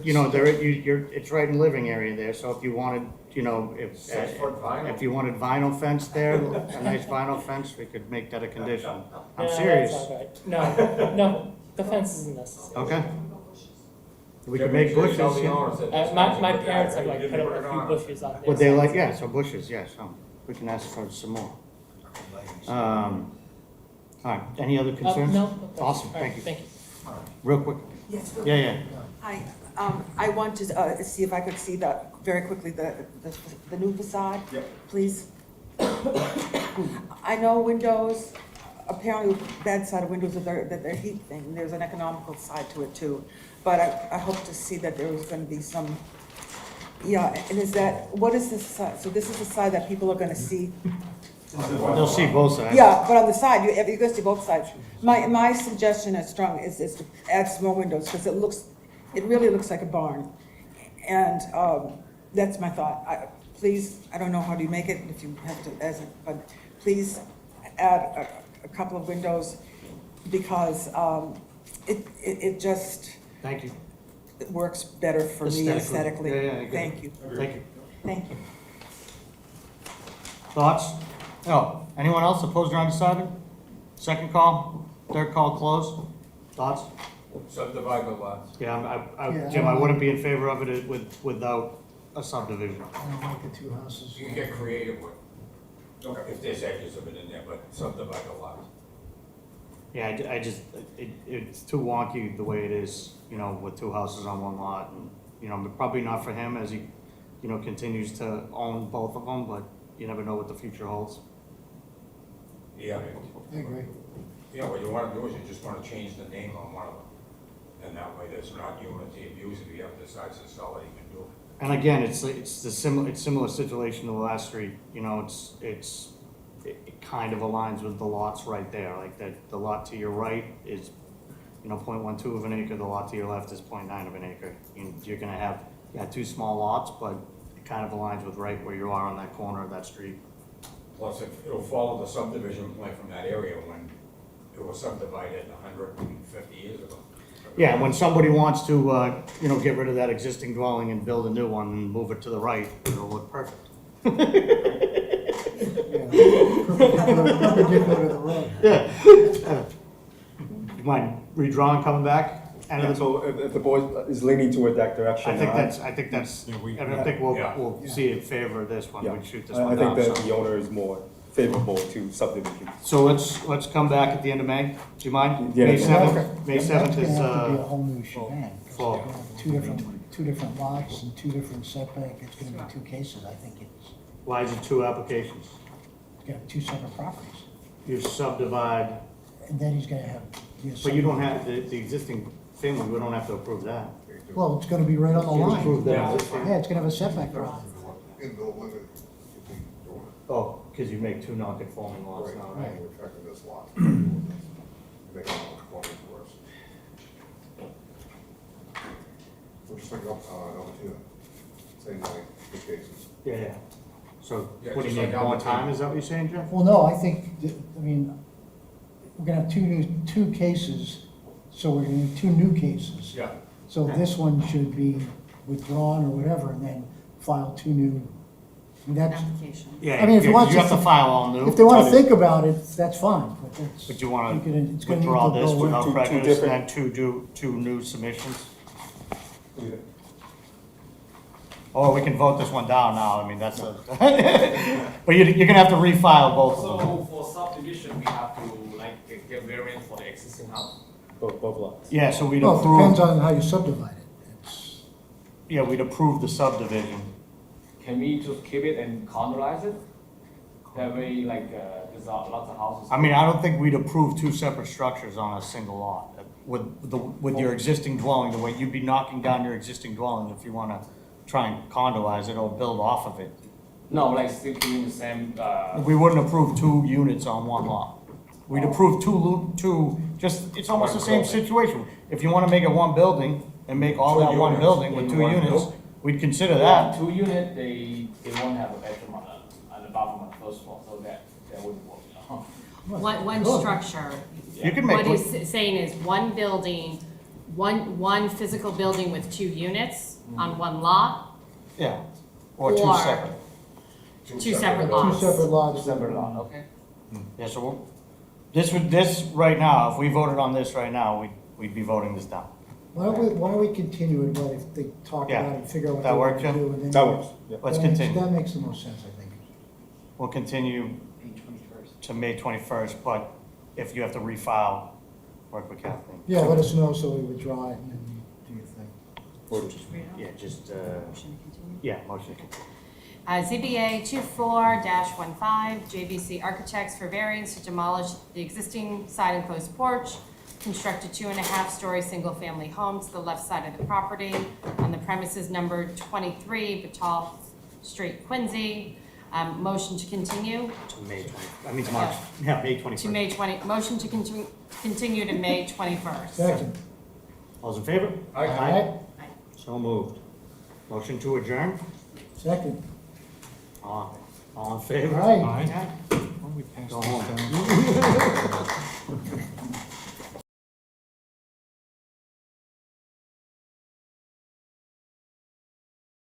you know, it's right in the living area there, so if you wanted, you know, if 6 foot vinyl? if you wanted vinyl fence there, a nice vinyl fence, we could make that a condition. I'm No, serious. that's all right. No, the fence isn't necessary. Okay. We could make bushes. yeah. My parents have like put up a few bushes on there. Would they like, yeah, so bushes, yes, we can ask for some more. All right, any other concerns? No. that's- Awesome, all right, thank you. Thank you. Real quick. Yes. Yeah. Hi, I want to see if I could see very quickly, the new facade, Yep. please. I know windows, apparently bad side of windows are their heat thing, there's an economical side to it too. But I hope to see that there is gonna be some, yeah, and what is this side? So this is the side that people are gonna see? They'll see both sides. Yeah, but on the side, you're gonna see both sides. My suggestion is to add some more windows, because it really looks like a barn. And, that's my thought. Please, I don't know how do you make it, if you have to, but please add a couple of windows, because, it just. Thank you. It works better for me aesthetically. Yeah, I get it. Thank you. Thank you. Thank you. Thoughts? No. Anyone else opposed or undecided? Second call, third call closed. Thoughts? Subdivide the lots. Yeah, Jim, I wouldn't be in favor of it without a subdivision. I don't like the 2 houses. You can get creative with, if there's edges of it in there, but subdivide the lots. Yeah, I just, it's too wonky the way it is, you know, with two houses on one lot, and, you know, probably not for him as he, you know, continues to own both of them, but you never know what the future holds. Yeah. I agree. Yeah, what you wanna do is you just wanna change the name on one of them. And that way there's not unity of use. If you ever decides to sell it, you can do it. And again, it's the similar situation to the last street, you know, it kind of aligns with the lots right there, like that, the lot to your right is, you know, 0.12 of an acre, the lot to your left is 0.9 of an acre. You're gonna have, two small lots, but it kind of aligns with right where you are on that corner of that street. Plus, it'll follow the subdivision plan from that area when it was subdivided 150 years ago. Yeah, and when somebody wants to, you know, get rid of that existing dwelling and build a new one and move it to the right, it'll look perfect. Yeah. You mind redrawing, coming back? And So if the board is leaning toward that direction. I think that's, and I think we'll see in favor of this one, Yeah. we shoot this I one think down. that so. the owner is more favorable to subdivision. So let's come back at the end of May, do you mind? Yeah. May That's 7th, May 7th gonna have is, to be a whole new shebang. 'Cause fall. you're gonna have two different lots and two different setback, it's gonna be two cases, I think it's, why is it 2 applications? you got two separate properties. You subdivide, And then he's gonna have. but you don't have, the existing family, we don't have to approve that. Well, it's gonna be right on the You line. approve that existing- Yeah, it's gonna have a setback problem. Oh, because you make 2 non-conforming lots now, right? Right. We're checking this lot. Make it more conforming for us. We're just looking up, number 2, same thing, two cases. Yeah. So Yeah, what do just you like need, more Albert time, King. is that what you're saying, Jeff? Well, no, I think, I mean, we're gonna have two cases, so we're gonna have two new cases. Yeah. So this one should be withdrawn or whatever, and then file two new, I mean, that's, Application. Yeah, I mean, if you want you have to- to file all new. if they wanna think about it, that's fine, but that's. But you want to it's gonna need withdraw to this go without Two prejudice, and different- then two new submissions? Or we can vote this one down now, I mean, that's a, but you're gonna have to refile both of them. So for subdivision, we have to like get variance for the existing house? Both lots. Yeah, so we'd Well, it depends approve, on how you subdivide it. It's, yeah, we'd approve the subdivision. Can we just keep it and condolize it? That way, like, there's lots of houses. I mean, I don't think we'd approve 2 separate structures on a single lot. With your existing dwelling, the way you'd be knocking down your existing dwelling if you wanna try and condolize it or build off of it. No, like still keeping the same, We wouldn't approve 2 units on one lot. We'd approve it's almost the same situation. If you wanna make it one building and make all that one building with 2 units, we'd consider that. 2 unit, they won't have a bedroom on the bathroom on the first floor, so that wouldn't work. One Good. structure. You can make What he's saying is one building, one physical building with 2 units on one lot, Yeah, or 2 Or- separate. 2 separate two lots. separate lots. Separate lot, okay? Yeah, so this right now, if we voted on this right now, we'd be voting this down. Why don't we continue it, while if they talk Yeah. about it, figure out what That they work, want to Jim? do, and then. That works, yeah. Let's that makes- continue. That makes the most sense, I think. We'll continue to May 21st, but if you have to refile, work with Kathleen. Yeah, let us know so we withdraw it and then you do your thing. Yeah, just, yeah, motion to continue. ZBA 24-15, JBC Architects for variance to demolish the existing side enclosed porch, construct a 2.5-story single-family home to the left side of the property on the premises numbered 23 Batal Street, Quincy. Motion to continue To May 20, I mean, to March, yeah, May 21st. to May 20, motion to continue to May 21st. Second. All's in favor? Aye. So moved. Motion to adjourn? Second. All in favor? Aye. Go home.